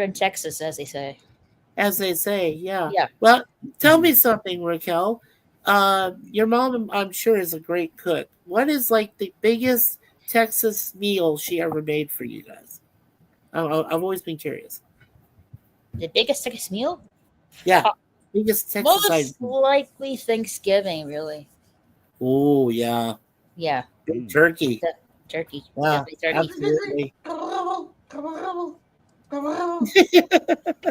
in Texas, as they say. as they say. Yeah. Yeah. Well, tell me something, Raquel. Your mom, I'm sure, is a great cook. What is like the biggest Texas meal she ever made for you guys? I've always been curious. The biggest Texas meal? Yeah, Po- biggest Texas item. Most likely Thanksgiving, really. Oh yeah, Yeah. big turkey. The turkey. Yeah, Definitely turkey. absolutely.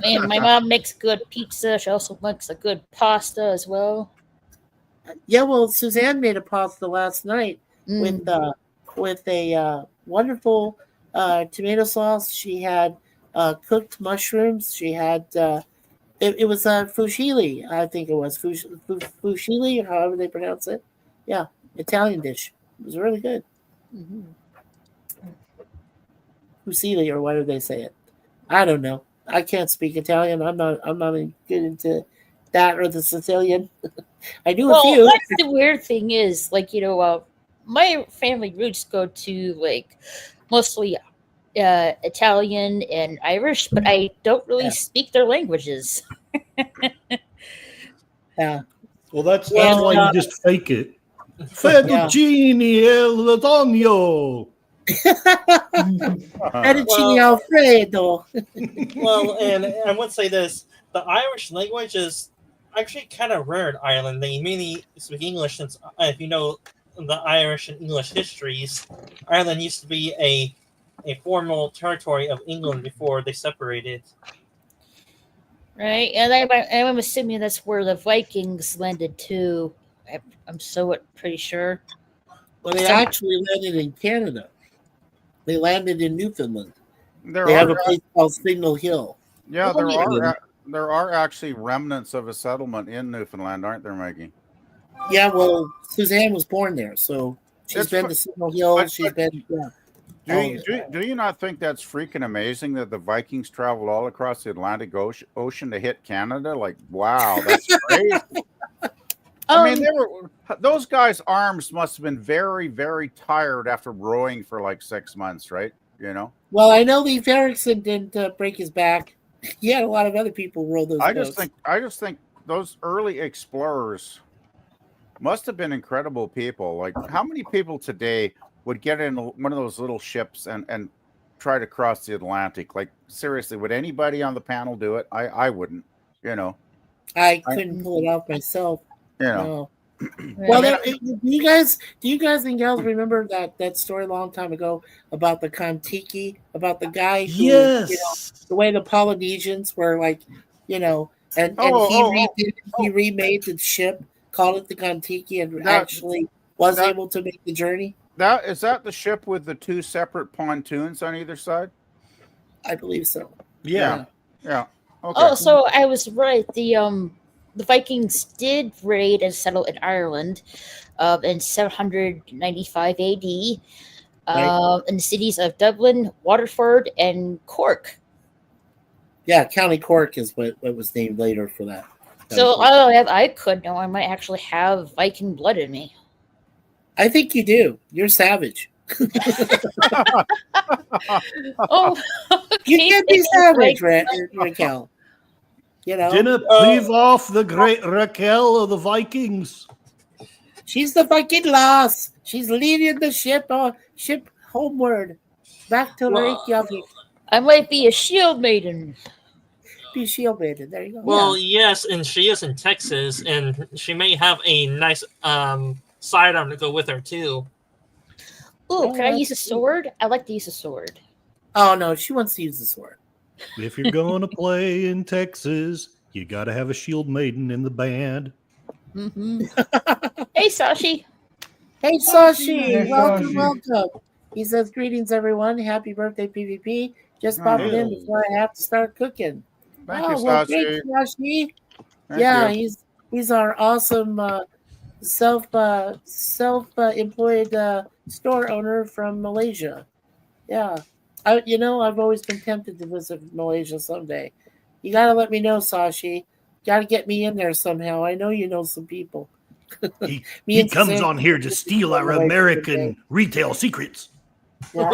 And my mom makes good pizza. She also makes a good pasta as well. Yeah, well, Suzanne made a pasta last night with Mm. a wonderful tomato sauce. She had cooked mushrooms. She had it was fusilli, I think it was fusilli, or however they pronounce it. Yeah, Italian dish. It was really good. Mhm. Fusilli, or whatever they say it. I don't know. I can't speak Italian. I'm not good into that or the Sicilian. I do a Well, few. that's the weird thing is, like, my family roots go to, like, mostly Italian and Irish, but I don't really Yeah, speak their languages. yeah. Well, that's And why you just fake it. yeah. Fettuccine Ladogno. Fettuccine Well, Alfredo. well, and I would say this: the Irish language is actually kind of rare in Ireland. They mainly speak English, since if you know the Irish and English histories, Ireland used to be a formal territory of England before they separated. Right? And I'm assuming that's where the Vikings landed too. I'm so pretty sure. Well, they Some, actually landed in Canada. They landed in Newfoundland. There They have are, a place called Signal Hill. yeah, oh, yeah. there are actually remnants of a settlement in Newfoundland, aren't there, Maggie? Yeah, well, Suzanne was born there, so she's That's been fu- to Signal Hill. but, She's but been, yeah, do all of you, it. do you not think that's freaking amazing that the Vikings traveled all across the Atlantic Ocean to hit Canada? Like, wow, that's crazy. I mean, those guys' arms must have been very, very tired after rowing for like 6 months, right? You know, Well, I know Leif Erikson didn't break his back. He had a lot of other people row those boats. I just think those early explorers must have been incredible people. Like, how many people today would get in one of those little ships and try to cross the Atlantic? Like, seriously, would anybody on the panel do it? I wouldn't. You know, I I couldn't pull it off myself. you know. No. I Well, mean, do you guys and gals remember that story a long time ago about the Kontiki, about the guy who, Yes. the way the Polynesians were like, you know, and oh, he oh, oh, remade the ship, called it the Kontiki, and that actually was that able to make the journey. that is that the ship with the two separate pontoons on either side? I believe so. Yeah. Yeah. Okay. Oh, so I was right. The Vikings did raid and settle in Ireland, in 795 AD, Right? in the cities of Dublin, Waterford, and Cork. Yeah, County Cork is what was named later for that. So I could know I might actually have Viking blood in me. I think you do. You're savage. Oh, You okay. can be savage, Raquel. You know, Dinna leave off the great Raquel of the Vikings. she's the fucking loss. She's leading the ship homeward, back to Well, Reykjavik. I might be a shield maiden. Be shield maiden. There you go. Well, yes, and she is in Texas, and she may have a nice sidearm to go with her too. Ooh, Oh, can I use a that's- sword? I like to use a sword. Oh no, she wants to use the sword. If you're going to play in Texas, you got to have a shield maiden in the band. Mm-hmm. Hey, Sashi. Hey, Sashi, Hey, welcome, Sashi. welcome. He says, "Greetings, everyone. Happy birthday, PvP. Just popping in Hey. before I have to start cooking." Thank you, well, Sashi. great, Sashi. Thank Yeah, you. he's our awesome self employed store owner from Malaysia. Yeah, I've always been tempted to visit Malaysia someday. You gotta let me know, Sashi. Gotta get me in there somehow. I know you know some people. He, Me he and comes Suzanne on here to steal our Malaysia American someday. retail secrets. Yeah.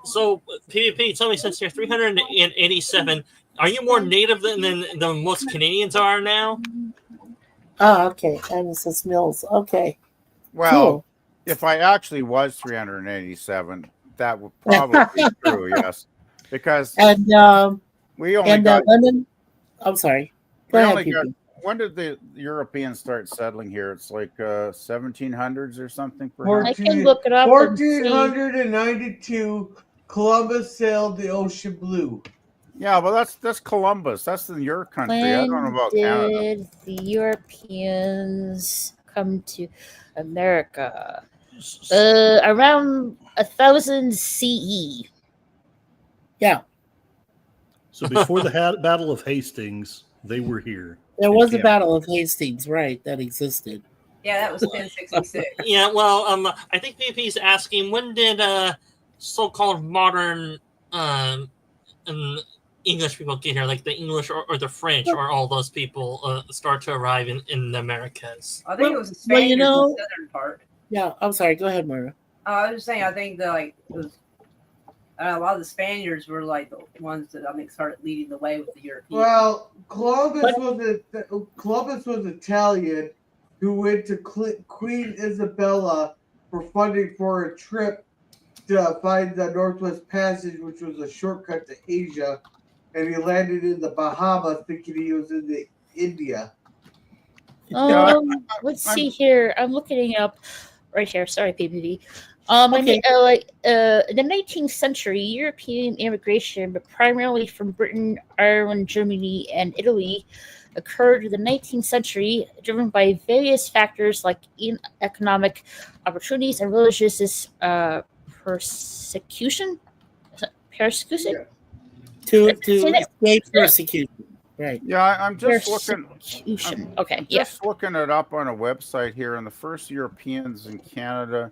So, PvP, tell me, since you're 387, are you more native than most Canadians are now? Oh, okay. Mrs. Mills. Okay. Well, Cool. if I actually was 387, that would probably be true. Yes, because And we only got. Lemon. I'm sorry. Go We ahead, only got. PP. When did the Europeans start settling here? It's like 1700s or something. I Perhaps? can look it up. And see. 1492, Columbus sailed the ocean blue. Yeah, well, that's Columbus. That's in your country. I don't know When about Canada. did the Europeans come to America? Around 1000 CE. Yeah, So before the Battle of Hastings, they were here. there was a Yeah. Battle of Hastings, right? That existed. Yeah, that was 1066. Yeah, well, I think PvP's asking, when did so-called modern English people get here, like the English or the French or all those people start to arrive in the Americas? I think it was the Well, Spaniards you know- in the southern part. Yeah, I'm sorry. Go ahead, Moira. I was just saying, I think that it was a lot of the Spaniards were like the ones that I think started leading the way with the Europeans. Well, Columbus was Italian, who went to Queen Isabella for funding for a trip to find the Northwest Passage, which was a shortcut to Asia, and he landed in the Bahamas thinking he was in the India. Let's see here. I'm looking it up right here. Sorry, PPV. I Okay. mean, in the 19th century, European immigration, but primarily from Britain, Ireland, Germany, and Italy, occurred in the 19th century, driven by various factors like economic opportunities and religious persecution. Persecution. Yeah. To Say that- escape persecution. Right. Yeah, I'm just looking. Persecution. Okay. Yeah. Just looking it up on a website here, and the first Europeans in Canada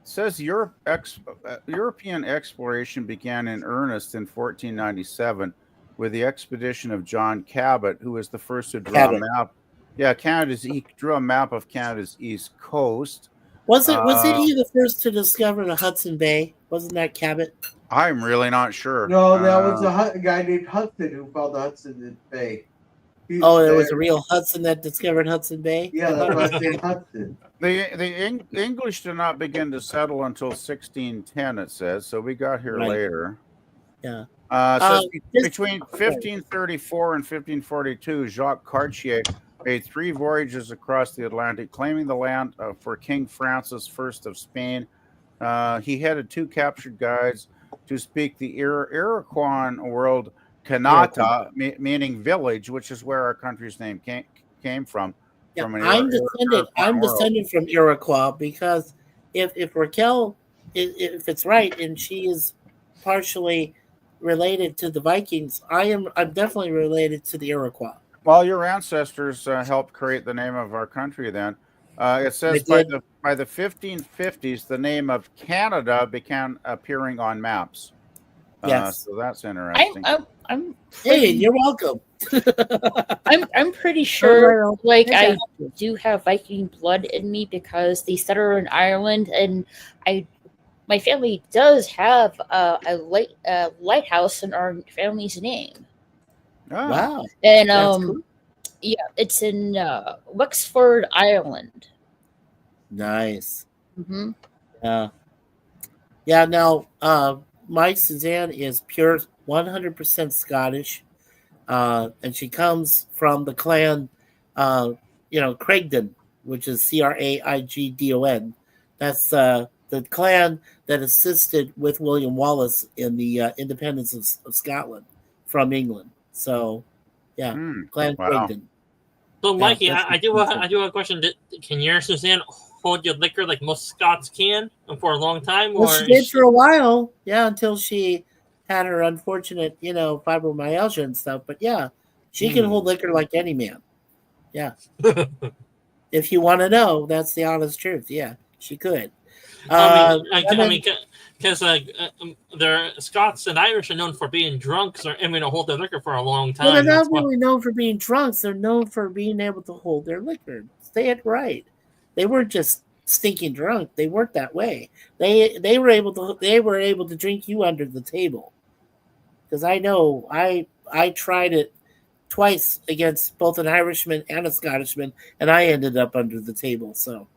says European exploration began in earnest in 1497 with the expedition of John Cabot, who was the first to draw Cabot. a map. Yeah, he drew a map of Canada's east coast. Wasn't he the first to discover the Hudson Bay? Wasn't that Cabot? I'm really not sure. No, that was a guy named Hudson who found the Hudson Bay. Oh, there was a real Hudson that discovered Hudson Bay? Yeah, that's why I say Hudson. The English did not begin to settle until 1610, it says. So we got here Right. later. Yeah. It says Just- between 1534 and 1542, Jacques Cartier made 3 voyages across the Atlantic, claiming the land for King Francis I of Spain. He headed 2 captured guides to speak the Iroquois word Kanata, meaning village, which is where our country's name came from. Yeah, From an I'm Iroquois world. descended from Iroquois because if Raquel, if it's right, and she is partially related to the Vikings, I'm definitely related to the Iroquois. Well, your ancestors helped create the name of our country. Then it says They by the 1550s, the name of Canada began appearing on maps. Yes. So that's interesting. I'm Hey, pretty, you're welcome. I'm pretty sure like I Exactly. do have Viking blood in me because they settled in Ireland, and my family does have a lighthouse in our family's name, Ah, Wow. and That's cool. yeah, it's in Wexford, Ireland. Nice. Hmm. Yeah. Yeah. Now, my Suzanne is pure 100% Scottish, and she comes from the clan, Craigdon, which is Craigdon. That's the clan that assisted with William Wallace in the independence of Scotland from England. So, yeah, Clan Wow. Craigdon. So, Mikey, that's I do have a question. Can your Suzanne hold your liquor like most Scots can for a long time? Well, Or she did for a while, yeah, until she had her unfortunate, fibromyalgia and stuff. But yeah, she can hold liquor like any man. Yeah. If you want to know, that's the honest truth. Yeah, she could. I mean, because they're Scots and Irish are known for being drunks, or to hold their liquor for a long time. Well, they're That's not why- really known for being drunks. They're known for being able to hold their liquor. Say it right. They weren't just stinking drunk. They weren't that way. They were able to drink you under the table. Because I know I tried it twice against both an Irishman and a Scottishman, and I ended up under the table. So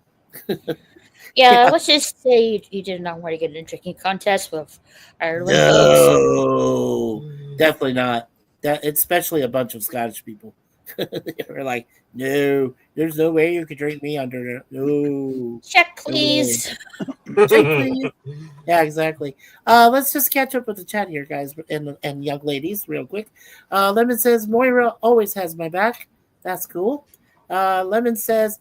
Yeah, let's just say you did not want to get in a drinking contest with Ireland. no, definitely not. That especially a bunch of Scottish people. They were like, no, there's no way you could drink me under it. No. Check, please. Check, please. Yeah, exactly. Let's just catch up with the chat here, guys, and young ladies, real quick. Lemon says Moira always has my back. That's cool. Lemon says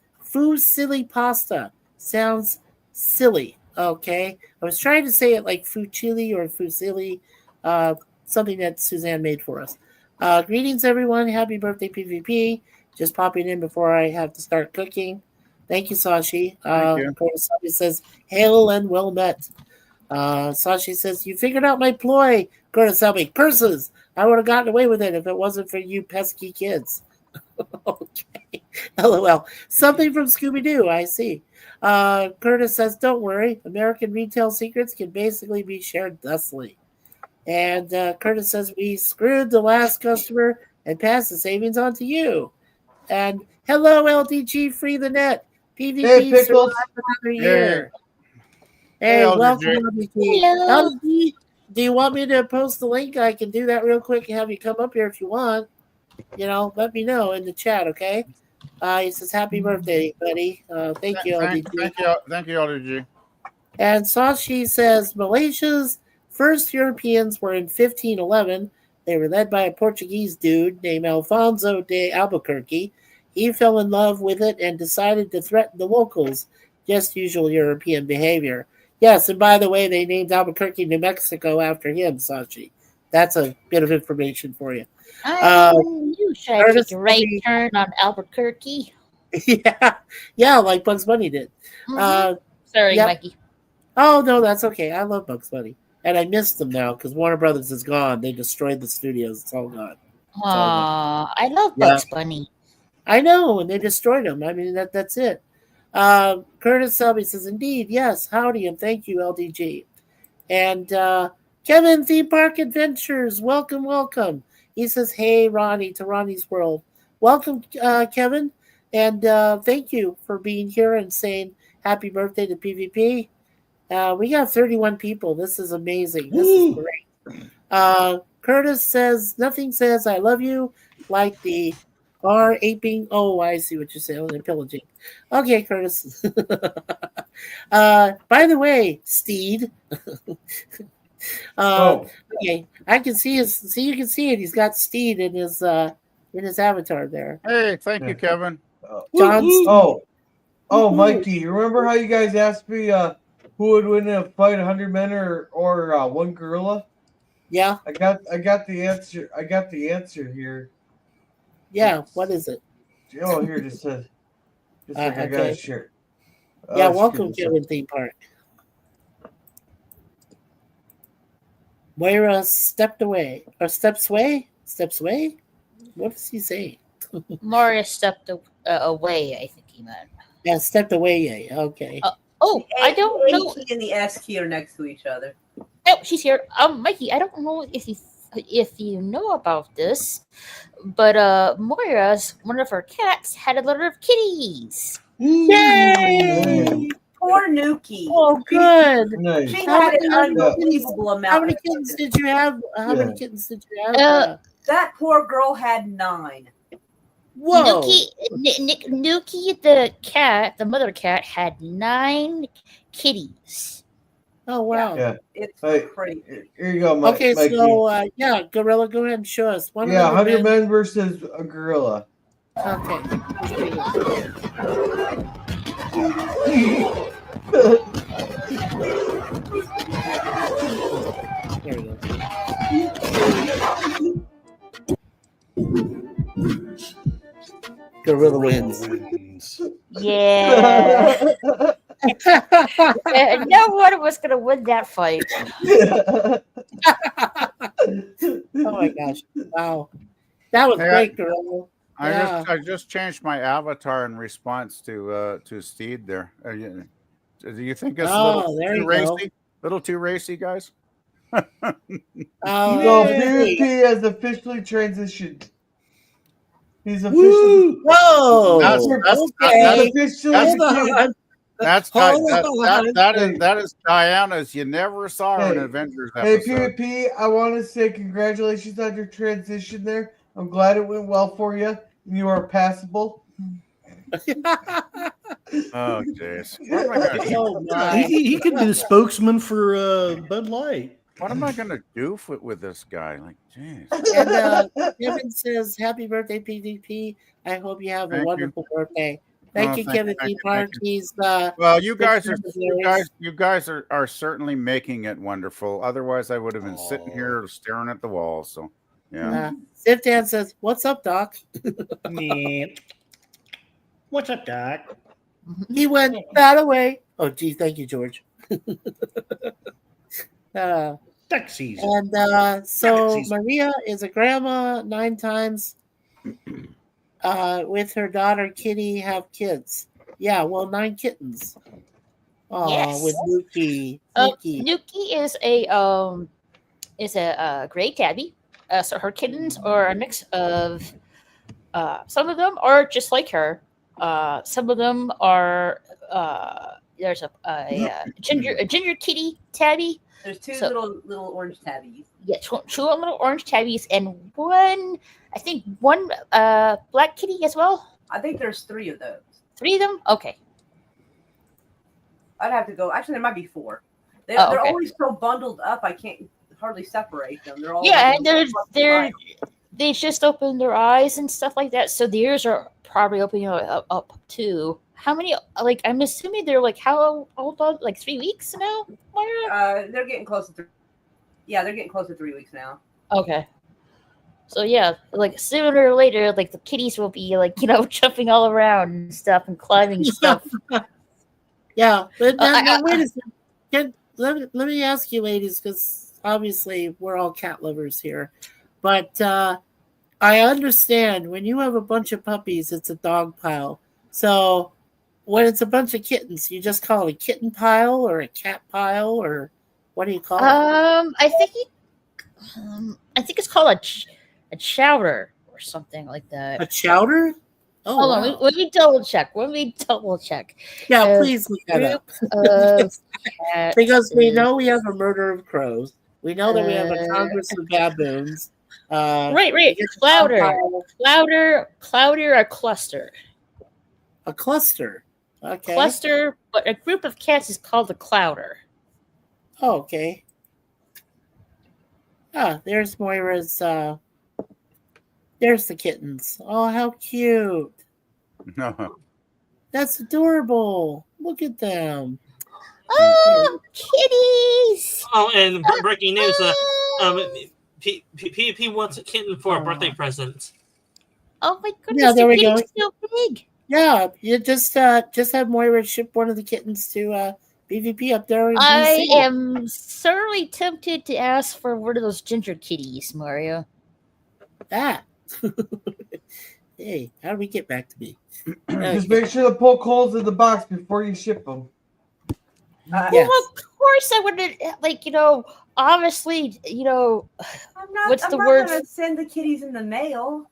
silly pasta sounds silly. Okay, I was trying to say it like fuchili or fusilli, something that Suzanne made for us. Greetings, everyone. Happy birthday, PvP. Just popping in before I have to start cooking. Thank you, Sashi. Thank you. Sashi says, hail and well met. Sashi says, you figured out my ploy, Kurosami. Curses! I would have gotten away with it if it wasn't for you pesky kids. Okay. LOL. Something from Scooby-Doo, I see. Curtis says, don't worry. American retail secrets can basically be shared thusly. And Curtis says, we screwed the last customer and passed the savings on to you. And hello, LDG, free the net. PvP Hey, Pickles. another year. Hey, Hey, LDG. welcome, LDG. Hello. LDG, do you want me to post the link? I can do that real quick and have you come up here if you want. Let me know in the chat, okay? He says, happy birthday, buddy. Thank you, LDG. Thank you, LDG. And Sashi says, Malaysia's first Europeans were in 1511. They were led by a Portuguese dude named Alfonso de Albuquerque. He fell in love with it and decided to threaten the locals. Just usual European behavior. Yes, and by the way, they named Albuquerque, New Mexico after him, Sashi. That's a bit of information for you. You should Curtis take a right Lee- turn on Albuquerque. Yeah, like Bugs Bunny did. Mhm. Sorry, yep. Mikey. Oh, no, that's okay. I love Bugs Bunny. And I miss them now because Warner Brothers is gone. They destroyed the studios. It's all gone. Aw, I love Yeah. Bugs Bunny. I know, and they destroyed them. I mean, that's it. Curtis Selby says, indeed, yes, howdy, and thank you, LDG. And Kevin, Theme Park Adventures, welcome. He says, hey, Ronnie, to Ronnie's World. Welcome, Kevin, and thank you for being here and saying happy birthday to PvP. We got 31 people. This is amazing. This is great. Curtis says, nothing says I love you like the R aping. Oh, I see what you're saying. They're pillaging. Okay, Curtis. By the way, Steed. Okay, I can see his. See, you can see it. He's got Steed in his avatar there. Hey, thank you, Kevin. John. Oh, Mikey, remember how you guys asked me who would win in a fight, 100 men or one gorilla? Yeah. I got the answer. I got the answer here. Yeah. What is it? Oh, here just says. Just like I got okay. a shirt. Yeah. Welcome, Kevin Theme Park. Moira stepped away or steps away. Steps away. What does he say? Mario stepped away, I think he meant. Yeah, stepped away. Yeah. Okay. Oh, I don't know. The A key and the S key are next to each other. Oh, she's here. Mikey, I don't know if you know about this, but Moira's one of her cats had a litter of kitties. Yay! Poor Nuki. Oh, good. Nice. She had an unbelievable amount. How many of kittens did you have? How many kittens did you have? That poor girl had 9. Whoa. Nuki, the cat, the mother cat, had 9 kitties. Oh, wow. Yeah. It's Hey, crazy. Here you go, Okay, Mikey. so, yeah, Gorilla, go ahead and show us. 100 men versus a gorilla. Okay. There we go. Gorilla wins. Yeah. No one was going to win that fight. Oh my gosh! Wow, that was Hey, great, Gorilla. Yeah. I just changed my avatar in response to Steed there. Do you think it's a Oh, little there too you go. racy? Little too racy, guys? So Hey. PvP has officially transitioned. He's officially. Woo! Whoa! That's- Officially Hold became- on. That's Hold that, on. that is Diana's. You never saw her in Hey, Avengers Hey, episode. PvP, I want to say congratulations on your transition there. I'm glad it went well for you. You are passable. Oh, jeez. What am I gonna do? Oh, my. He could be the spokesman for Bud Light. What am I gonna do with this guy? Like, jeez. And Kevin says, "Happy birthday, PvP. I hope you have a Thank you. wonderful birthday." Thank you, Thank you, Kevin thank T. you, thank Park. He's Well, you guys are hilarious. you guys are certainly making it wonderful. Otherwise, I would have been sitting here staring at the wall. So, yeah. Ziftan says, "What's up, Doc?" Nah. What's up, Doc? He went that away. Oh, gee, thank you, George. Duck season. And so Season. Maria is a grandma 9 times. With her daughter Kitty have kids. Yeah, well, 9 kittens. Oh, Yes. with Nuki. Nuki is a gray tabby. So her kittens are a mix of some of them are just like her. Some of them are there's a ginger kitty tabby. There's two So- little orange tabbies. Yeah, two little orange tabbies and one black kitty as well. I think there's 3 of those. 3 of them. Okay. I'd have to go. Actually, there might be 4. They're, Oh, they're okay. always so bundled up. I can't hardly separate them. They're all Yeah, like and in they're line. they just open their eyes and stuff like that. So the ears are probably opening up too. How many? Like I'm assuming they're like how old? Like 3 weeks now. Moira? They're getting close to. Yeah, they're getting close to 3 weeks now. Okay. So yeah, like sooner or later, like the kitties will be like jumping all around and stuff and climbing stuff. Yeah, but now, I- wait a second. Let me ask you, ladies, because obviously we're all cat lovers here. But I understand when you have a bunch of puppies, it's a dog pile. So when it's a bunch of kittens, you just call it a kitten pile or a cat pile, or what do you call it? I think it's called a chowder or something like that. A chowder? Oh, Hold wow. on, let me double check. Yeah, uh, please look that up. Of Because we cats know we have a murder of crows. We know that we have a Congress of baboons. Right. It's a Clouder, pile, a cluster. a cluster. Okay. Cluster, but a group of cats is called a clouder. Oh, okay. There's Moira's. There's the kittens. Oh, how cute! No. That's adorable. Look at them. Oh, kitties! Oh, and breaking news: PvP wants a kitten for a birthday present. Oh my goodness, Yeah, there the we go. kitty's so big. Yeah, you just have Moira ship one of the kittens to BVP up there in I DC. am certainly tempted to ask for one of those ginger kitties, Mario. That. Hey, how do we get back to me? Just make sure to poke holes in the box before you ship them. Yes. Well, of course I wouldn't. Obviously, I'm not. What's I'm the not word? gonna send the kitties in the mail.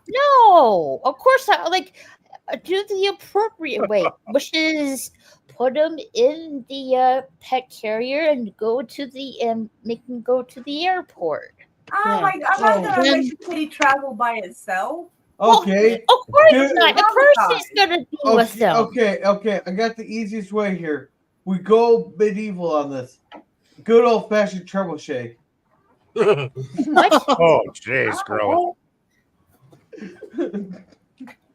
no. Of course I do the appropriate way, which is put them in the pet carrier and go to the make them go to the airport. Oh Yeah. my! I'm not gonna then- make the kitty travel by itself. Okay. Of course Dude, not. The person's gonna be with Okay, them. okay. I got the easiest way here. We go medieval on this. Good old fashioned treble shake. What? Oh, jeez, girl.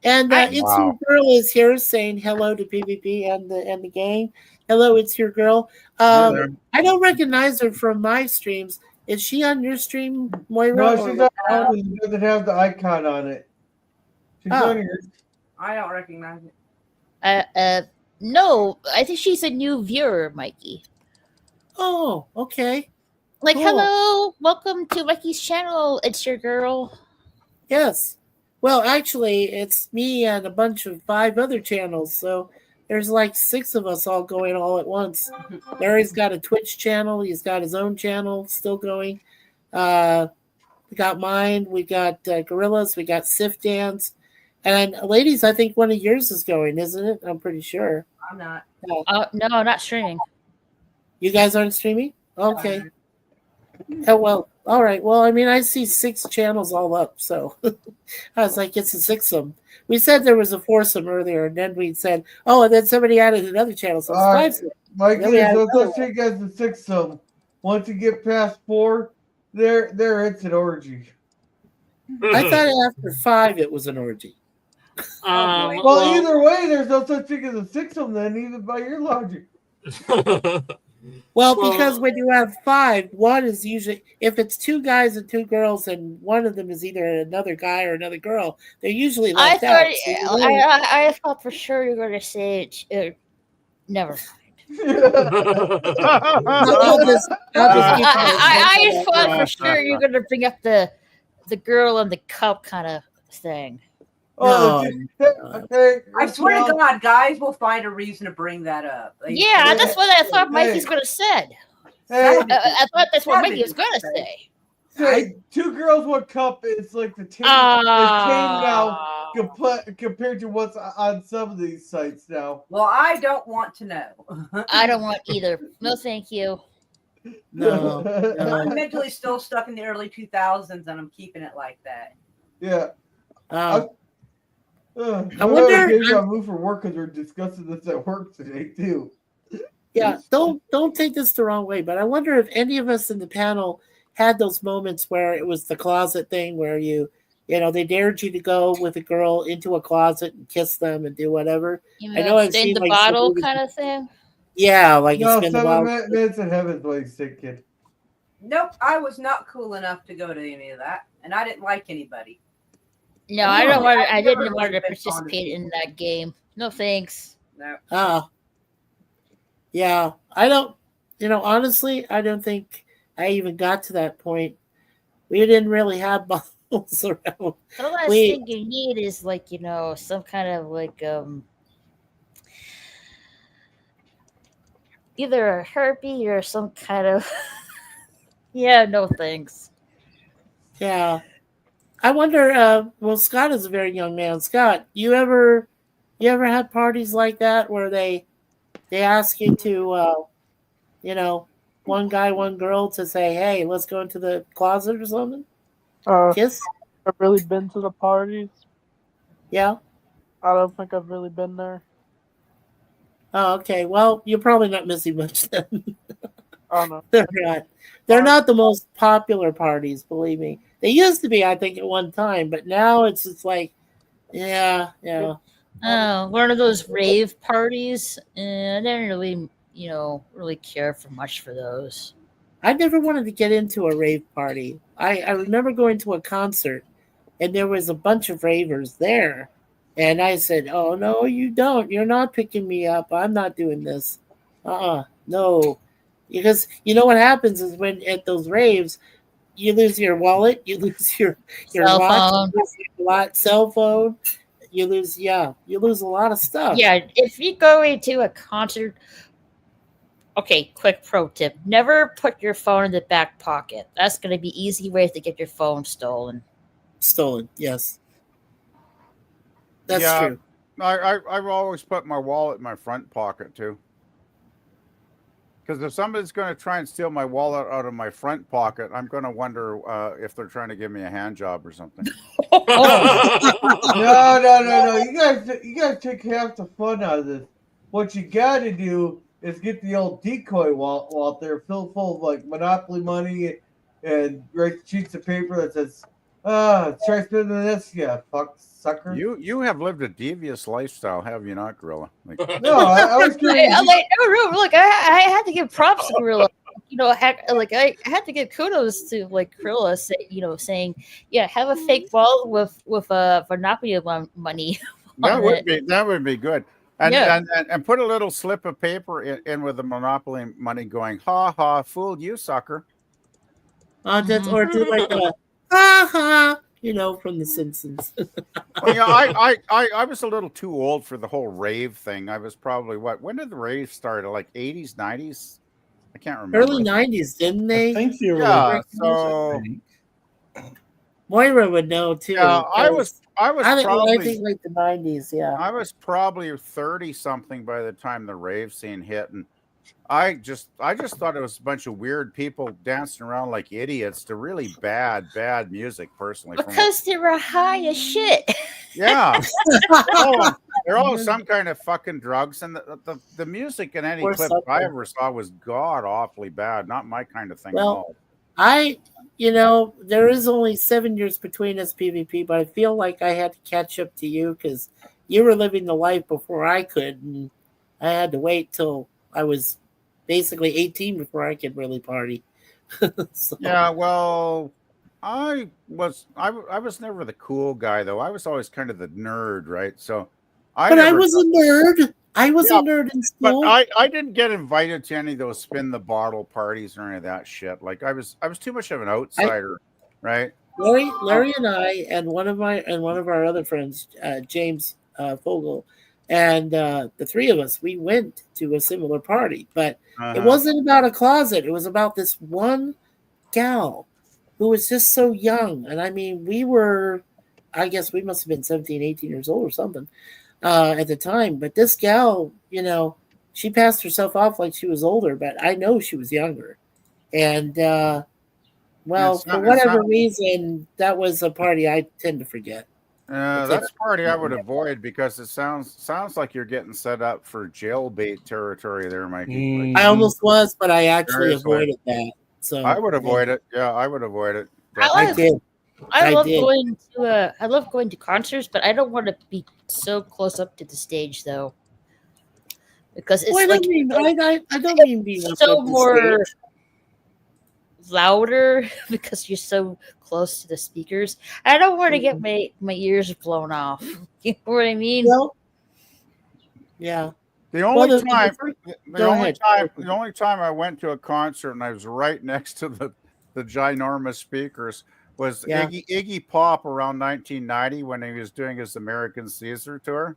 And it's your Wow. girl is here saying hello to PvP and the gang. Hello, it's your girl. Hi there. I don't recognize her from my streams. Is she on your stream, Moira? No, or- she's not on it. It doesn't have the icon on it. She's Oh. on yours. I don't recognize it. No, I think she's a new viewer, Mikey. Oh, okay. Like, Cool. hello, welcome to Mikey's channel. It's your girl. Yes. Well, actually, it's me and a bunch of 5 other channels. So there's like 6 of us all going all at once. Larry's got a Twitch channel. He's got his own channel still going. We got mine. We got Gorillas. We got Sif Dance. And ladies, I think one of yours is going, isn't it? I'm pretty sure. I'm not. No, not streaming. You guys aren't streaming? Okay. Oh, well, all right. Well, I mean, I see 6 channels all up. So I was like, it's a 6-some. We said there was a 4-some earlier, and then we said, oh, and then somebody added another channel. So it's 5-some. Mike, Then we there's had no another such thing as a 6-some. Once you get past 4, there it's an orgy. I thought after 5 it was an orgy. Well, either way, there's no such thing as a 6-some then, even by your logic. Well, because when you have 5, one is usually, if it's 2 guys and 2 girls, and one of them is either another guy or another girl, they're usually I left out. thought I thought for sure you were going to say it. Never mind. I thought for sure you're going to bring up the girl and the cup kind of thing. Oh, I swear to God, guys will find a reason to bring that up. Like, Yeah, that's what I thought Mikey's going to said. I thought that's what Mikey was going to say. Hey, 2 girls, 1 cup is like the tame now compared to what's on some of these sites now. Well, I don't want to know. I don't want either. No, thank you. No. I'm mentally still stuck in the early 2000s, and I'm keeping it like that. Yeah. I wonder. Maybe I'll move for work because we're discussing this at work today too. Yeah, don't take this the wrong way, but I wonder if any of us in the panel had those moments where it was the closet thing, where you know, they dared you to go with a girl into a closet and kiss them and do whatever. You I know I've spin seen the like bottle movies- kind of thing. Yeah, like No, it's been 7 a while. minutes in heaven's way, sick kid. Nope, I was not cool enough to go to any of that, and I didn't like anybody. No, I don't want. I never didn't want to been fond of participate in that game. No thanks. No. Yeah, I don't. You know, honestly, I don't think I even got to that point. We didn't really have bottles around. The last thing you need is like, you know, some kind of like either a herpy or some kind of yeah, no thanks. Yeah. I wonder, well, Scott is a very young man. Scott, you ever had parties like that where they ask you to, you know, one guy, one girl to say, hey, let's go into the closet or something? Kiss? I've really been to the parties. Yeah? I don't think I've really been there. Oh, okay. Well, you're probably not missing much then. Oh, no. They're not. They're not the most popular parties, believe me. They used to be, I think, at one time, but now it's just like, yeah. Oh, one of those rave parties. I didn't really, you know, really care for much for those. I never wanted to get into a rave party. I remember going to a concert, and there was a bunch of ravers there. And I said, oh, no, you don't. You're not picking me up. I'm not doing this. No. Because you know what happens is when at those raves, you lose your wallet, you lose your Cell watch, phone. you lose your cell phone, you lose a lot of stuff. Yeah, if you go into a concert, okay, quick pro tip: never put your phone in the back pocket. That's going to be easy way to get your phone stolen. Stolen, yes. That's Yeah. true. I've always put my wallet in my front pocket too. Because if somebody's going to try and steal my wallet out of my front pocket, I'm going to wonder if they're trying to give me a hand job or something. No. You guys take half the fun out of this. What you got to do is get the old decoy wallet there, filled full of like Monopoly money, and write sheets of paper that says, try spending this, yeah, fuck sucker. You have lived a devious lifestyle, have you not, Gorilla? Like, No, I was curious. I'm like, no, look, I had to give props to Gorilla. You know, I had to give kudos to like Gorilla, saying, yeah, have a fake wallet with Monopoly money. that would be good. And, Yeah. and put a little slip of paper in with the Monopoly money going, ha ha, fooled you, sucker. That's or do like a ha ha, from The Simpsons. Well, I was a little too old for the whole rave thing. I was probably when did the rave start? Like 80s, 90s? I can't remember. Early 90s, didn't they? I think the early Yeah, 90s, so I think. Moira would know too. yeah, I was I probably think like the 90s, yeah. I was probably 30 something by the time the rave scene hit, and I just thought it was a bunch of weird people dancing around like idiots to really bad music. Personally, Because they were high as shit. yeah, they're all some kind of fucking drugs, and the music in any Or clip something. I ever saw was god awfully bad. Not my kind of thing Well, at all. there is only 7 years between us, PvP, but I feel like I had to catch up to you because you were living the life before I could, and I had to wait till I was basically 18 before I could really party. So, Yeah, well, I was never the cool guy though. I was always kind of the nerd, right? So but I was a nerd. I was Yeah, a nerd in But school. I didn't get invited to any of those spin the bottle parties or any of that shit. Like I was too much of an outsider, right? Larry and I and one of our other friends, James Fogel, and the three of us, we went to a similar party, but it wasn't about a closet. It was about this one gal who was just so young. And I mean, I guess we must have been 17, 18 years old or something at the time. But this gal, she passed herself off like she was older, but I know she was younger. And, for whatever reason, that was a party I tend to forget. That's a party I would avoid because it sounds like you're getting set up for jailbait territory there, Mikey. I almost was, but I actually Seriously. avoided that. So I would avoid it. Yeah, I would avoid it. I did. I I love did. going to concerts, but I don't want to be so close up to the stage though, because it's Well, like I don't mean being up so at the more stage. louder because you're so close to the speakers. I don't want to get my ears blown off. You know what I mean? Well, yeah. The only the time, first- the Go only ahead. time, the only time I went to a concert and I was right next to the ginormous speakers was Yeah. Iggy Pop around 1990 when he was doing his American Caesar tour.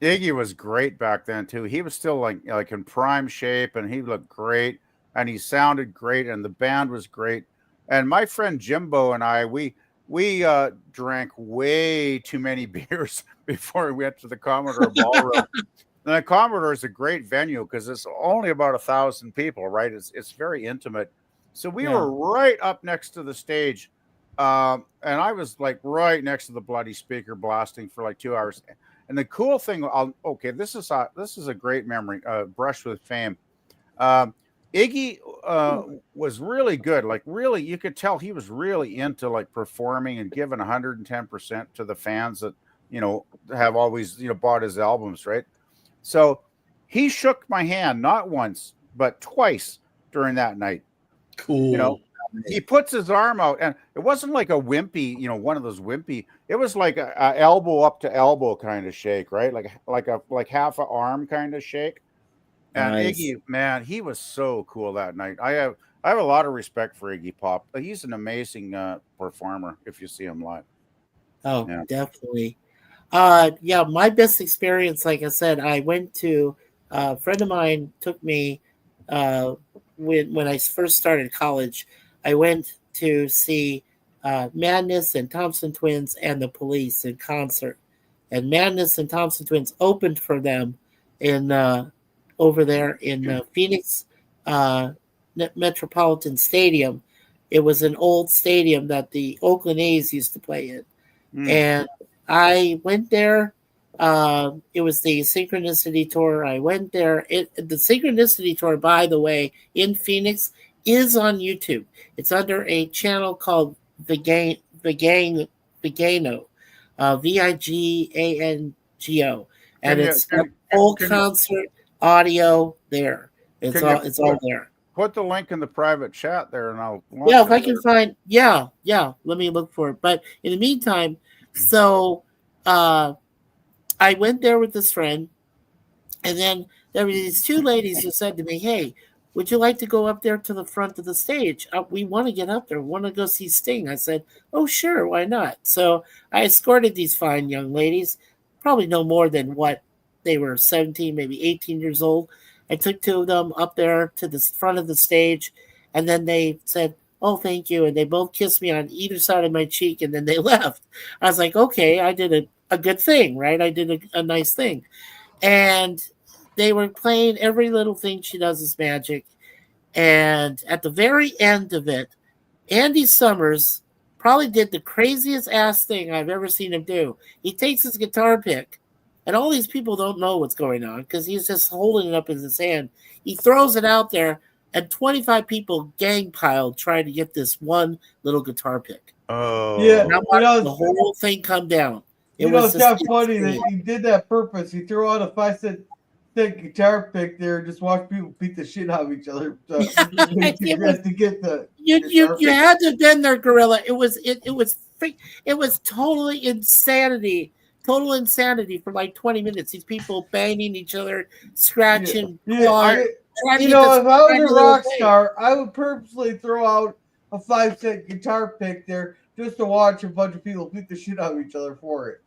Iggy was great back then too. He was still like in prime shape, and he looked great, and he sounded great, and the band was great. And my friend Jimbo and I, we drank way too many beers before we went to the Commodore Ballroom. And the Commodore is a great venue because it's only about 1,000 people, right? It's very intimate. So we were right up next to the stage, and I was like right next to the bloody speaker blasting for like 2 hours. And the cool thing, this is a great memory. Brush with Fame. Iggy was really good. Like really, you could tell he was really into like performing and giving 110% to the fans that have always bought his albums, right? So he shook my hand not once but twice during that night. Cool. He puts his arm out, and it wasn't like a wimpy, one of those wimpy. It was like a elbow up to elbow kind of shake, right? Like half an arm kind of shake. And Nice. Iggy, man, he was so cool that night. I have a lot of respect for Iggy Pop. He's an amazing performer if you see him live. Oh, Yeah. definitely. My best experience, like I said, I went to a friend of mine took me when I first started college. I went to see Madness and Thompson Twins and the Police in concert, and Madness and Thompson Twins opened for them in over there in Phoenix Metropolitan Stadium. It was an old stadium that the Oakland A's used to play in. And I went there. It was the Synchronicity Tour. I went there. The Synchronicity Tour, by the way, in Phoenix is on YouTube. It's under a channel called Vigano, Vigango, and it's full concert audio there. It's all there. Put the link in the private chat there, and I'll. Yeah, if I can find. Yeah. Let me look for it. But in the meantime, so I went there with this friend, and then there were these two ladies who said to me, "Hey, would you like to go up there to the front of the stage? We want to get up there. We want to go see Sting. I said, oh, sure, why not? So I escorted these fine young ladies, probably no more than what they were 17, maybe 18 years old. I took two of them up there to the front of the stage, and then they said, oh, thank you. And they both kissed me on either side of my cheek, and then they left. I was like, okay, I did a good thing, right? I did a nice thing. And they were playing Every Little Thing She Does Is Magic. And at the very end of it, Andy Summers probably did the craziest ass thing I've ever seen him do. He takes his guitar pick, and all these people don't know what's going on because he's just holding it up in his hand. He throws it out there, and 25 people gang piled trying to get this one little guitar pick. Oh, Yeah. And I watched the whole thing come down. You know, it's kind of funny that he did that purpose. He threw out a 5-cent guitar pick there, just watch people beat the shit out of each other to get the. You had to have been there, Gorilla. It was totally insanity. Total insanity for like 20 minutes. These people banging each other, scratching, clawing. If I was a rock star, I would purposely throw out a 5-cent guitar pick there just to watch a bunch of people beat the shit out of each other for it.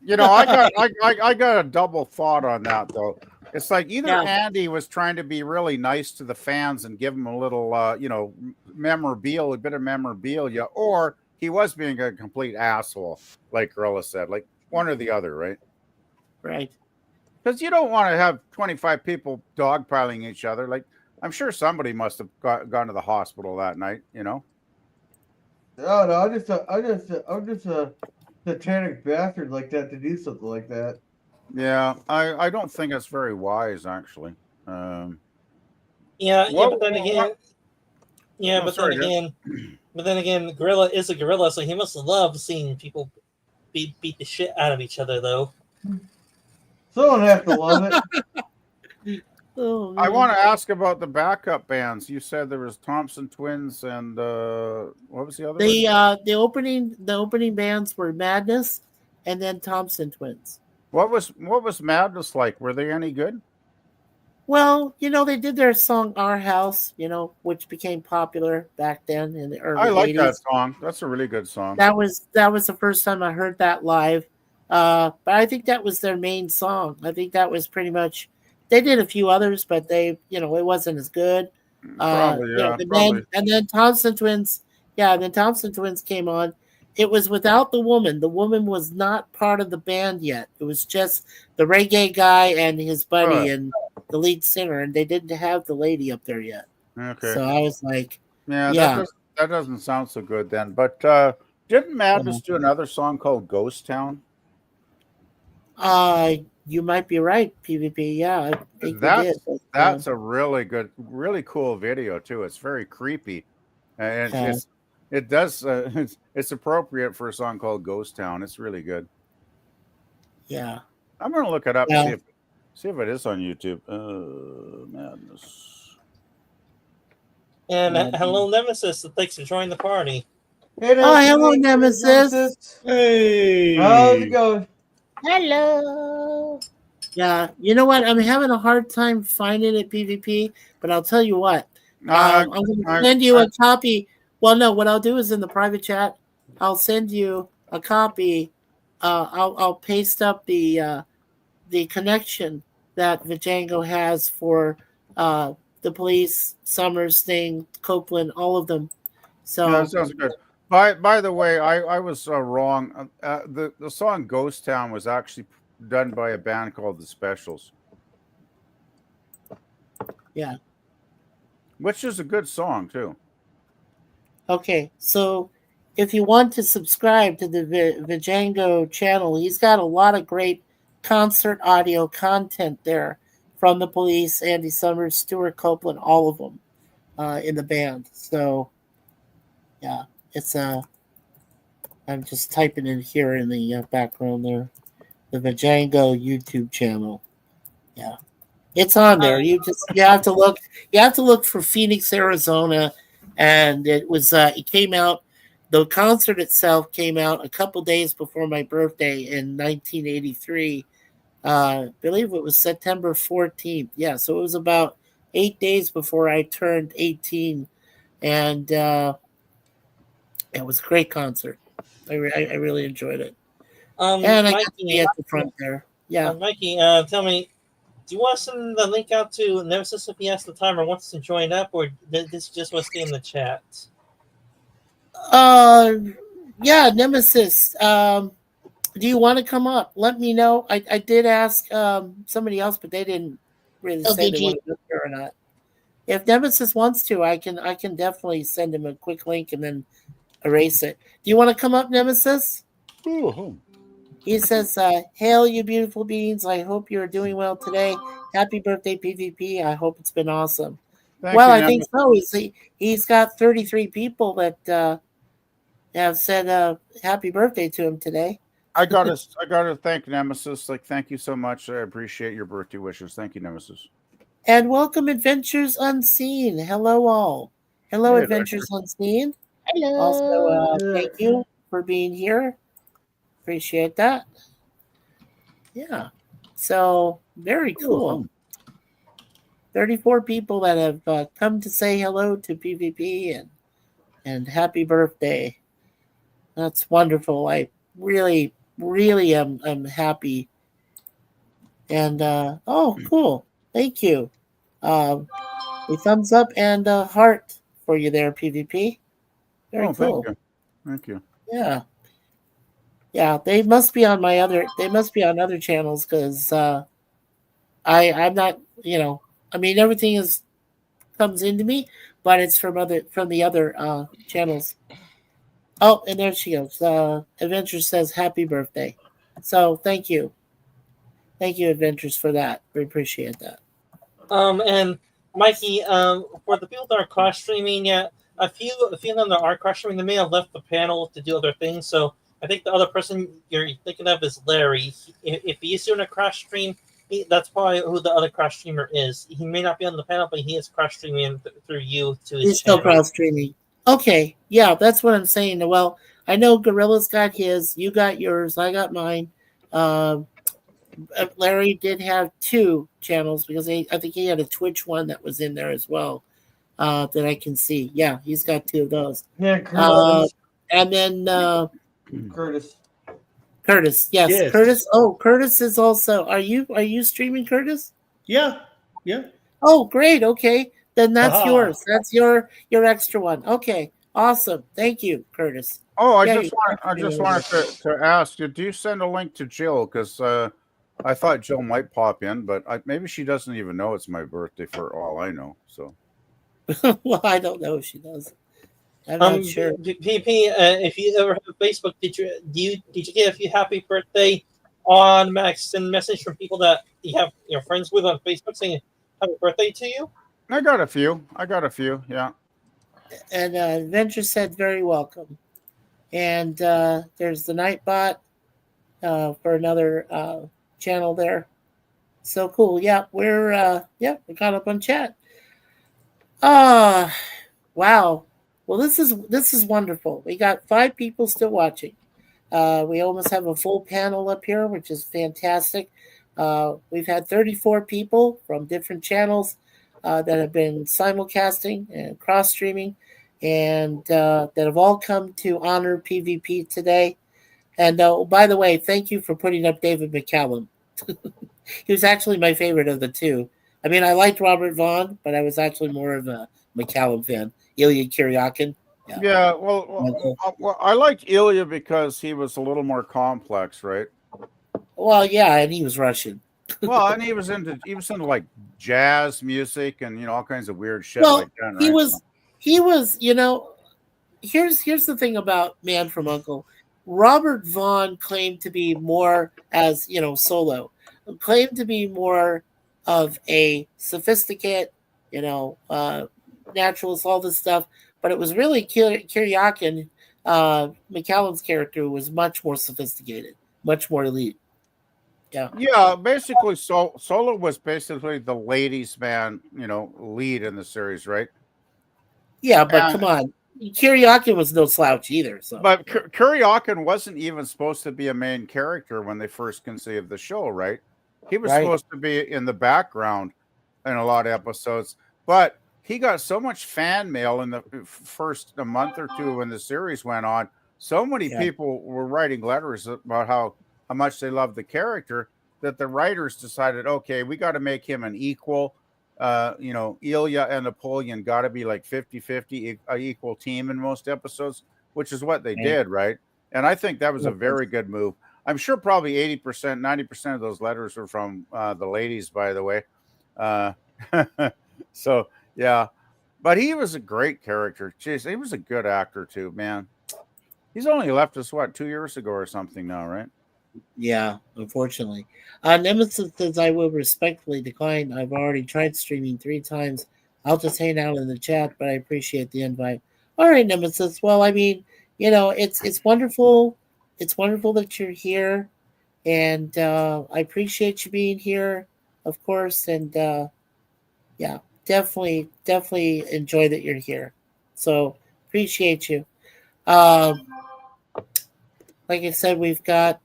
I got a double thought on that though. It's like either Andy was trying to be really nice to the fans and give them a little, a bit of memorabilia, or he was being a complete asshole, like Gorilla said, like one or the other, right? Right. Because you don't want to have 25 people dogpiling each other. Like, I'm sure somebody must have gone to the hospital that night, No, I'm just a satanic bastard like that to do something like that. Yeah, I don't think it's very wise, actually. But then again, Gorilla is a gorilla, so he must love seeing people beat the shit out of each other, though. Someone have to love it. I want to ask about the backup bands. You said there was Thompson Twins and what was the other? The opening bands were Madness and then Thompson Twins. What was Madness like? Were they any good? Well, they did their song "Our House," which became popular back then in the early 80s. I like that song. That's a really good song. That was the first time I heard that live. But I think that was their main song. I think that was pretty much. They did a few others, but it wasn't as good. Probably. And then Thompson Twins. Yeah, then Thompson Twins came on. It was without the woman. The woman was not part of the band yet. It was just the reggae guy and his buddy and the lead singer, and they didn't have the lady up there yet. Okay. So I was like, that doesn't sound so good then. But didn't Madness do another song called Ghost Town? You might be right, PvP. Yeah, I think that's a really good, really cool video too. It's very creepy, and it's appropriate for a song called Ghost Town. It's really good. Yeah, I'm gonna look it up and see if it is on YouTube. Madness. And hello, Nemesis. Thanks for joining the party. Hey, hello, Nemesis. Hey, how's it going? Hello. Yeah, you know what? I'm having a hard time finding it, PvP, but I'll tell you what. I'm going to send you a copy. Well, no, what I'll do is in the private chat, I'll send you a copy. I'll paste up the connection that Vajango has for the Police, Summers, Sting, Copeland, all of them. So that sounds good. By the way, I was wrong. The song Ghost Town was actually done by a band called The Specials. Yeah. Which is a good song, too. Okay, so if you want to subscribe to the Vajango channel, he's got a lot of great concert audio content there from the Police, Andy Summers, Stuart Copeland, all of them in the band. So, yeah. It's I'm just typing in here in the background there, the Vajango YouTube channel. Yeah, it's on there. You have to look. You have to look for Phoenix, Arizona, and it came out. The concert itself came out a couple days before my birthday in 1983. I believe it was September 14th. Yeah, so it was about 8 days before I turned 18, and it was a great concert. I really enjoyed it, and I got to be Mikey, at the front there. Yeah. Mikey, tell me, do you want to send the link out to Nemesis if he has the time or wants to join up, or this just want to stay in the chat? Yeah, Nemesis. Do you want to come up? Let me know. I did ask somebody else, but they didn't really say they LDG. wanted to go there or not. If Nemesis wants to, I can definitely send him a quick link and then erase it. Do you want to come up, Nemesis? Ooh. He says, "Hail, you beautiful beings! I hope you're doing well today. Happy birthday, PvP! I hope it's been awesome." Thank Well, you, I think so. He's got 33 people that have said happy birthday to him today. I gotta thank Nemesis. Like, thank you so much. I appreciate your birthday wishes. Thank you, Nemesis. And welcome, Adventures Unseen. Hello, all. Hello, Hey, Adventures Unseen. Hello. Also, thank you for being here. Appreciate that. Yeah. So, very cool. 34 people that have come to say hello to PvP and happy birthday. That's wonderful. I really, really am happy. And, cool. Thank you. A thumbs up and a heart for you there, PvP. Very cool. Thank you. Yeah. Yeah, they must be on other channels because I'm not, I mean everything comes into me, but it's from the other channels. Oh, and there she goes. Adventures says happy birthday. So thank you. Thank you, Adventures, for that. We appreciate that. And Mikey, for the people that are cross streaming, yeah, a few of them that are cross streaming, they may have left the panel to do other things. So I think the other person you're thinking of is Larry. If he's doing a cross stream, that's probably who the other cross streamer is. He may not be on the panel, but he is cross streaming through you to his He's still channel. cross streaming. Okay, yeah, that's what I'm saying. Well, I know Gorilla's got his, you got yours, I got mine. Larry did have 2 channels because I think he had a Twitch one that was in there as well that I can see. Yeah, he's got 2 of those. Yeah, Curtis. And then Curtis. Curtis, yes. Yes. Curtis. Oh, Curtis is also. Are you streaming, Curtis? Yeah. Oh, great. Okay, then that's Aha. yours. That's your extra one. Okay, awesome. Thank you, Curtis. Oh, I Yeah, just wanted to ask you, do you send a link to Jill? Because I thought Jill might pop in, but maybe she doesn't even know it's my birthday for all I know. So Well, I don't know if she does. I'm not sure. PP, if you ever have Facebook, did you get a happy birthday on Max and message from people that you have your friends with on Facebook saying happy birthday to you? I got a few. Yeah. And Adventure said very welcome. And there's the Nightbot for another channel there. So cool. Yeah, we're caught up on chat. Wow. Well, this is wonderful. We got 5 people still watching. We almost have a full panel up here, which is fantastic. We've had 34 people from different channels that have been simulcasting and cross streaming, and that have all come to honor PvP today. And by the way, thank you for putting up David McCallum. He was actually my favorite of the 2. I mean, I liked Robert Vaughn, but I was actually more of a McCallum fan. Ilya Kuryakin. Yeah. Well, I liked Ilya because he was a little more complex, right? Well, yeah, and he was Russian. Well, and he was into like jazz music and all kinds of weird shit Well, like that. Right? he was. Here's the thing about Man from U.N.C.L.E. Robert Vaughn claimed to be more as solo, claimed to be more of a sophisticate, naturalist, all this stuff. But it was really Kuryakin. McCallum's character was much more sophisticated, much more elite. Yeah, basically, Solo was basically the ladies' man, lead in the series, right? Yeah, but come on, Kuryakin was no slouch either. So, but Kuryakin wasn't even supposed to be a main character when they first conceived the show, right? He was supposed to be in the background, in a lot of episodes. But he got so much fan mail in the first a month or two when the series went on. So many people were writing letters about how much they loved the character that the writers decided, okay, we got to make him an equal. Ilya and Napoleon got to be like 50-50, an equal team in most episodes, which is what they did, right? And I think that was a very good move. I'm sure probably 80%, 90% of those letters were from the ladies, by the way. So, yeah. But he was a great character. Jeez, he was a good actor too, man. He's only left us, 2 years ago or something now, right? Yeah, unfortunately. Nemesis says, I will respectfully decline. I've already tried streaming 3 times. I'll just hang out in the chat, but I appreciate the invite. All right, Nemesis. Well, I mean, it's wonderful. It's wonderful that you're here. And I appreciate you being here, of course. And yeah, definitely enjoy that you're here. So appreciate you. Like I said, we've got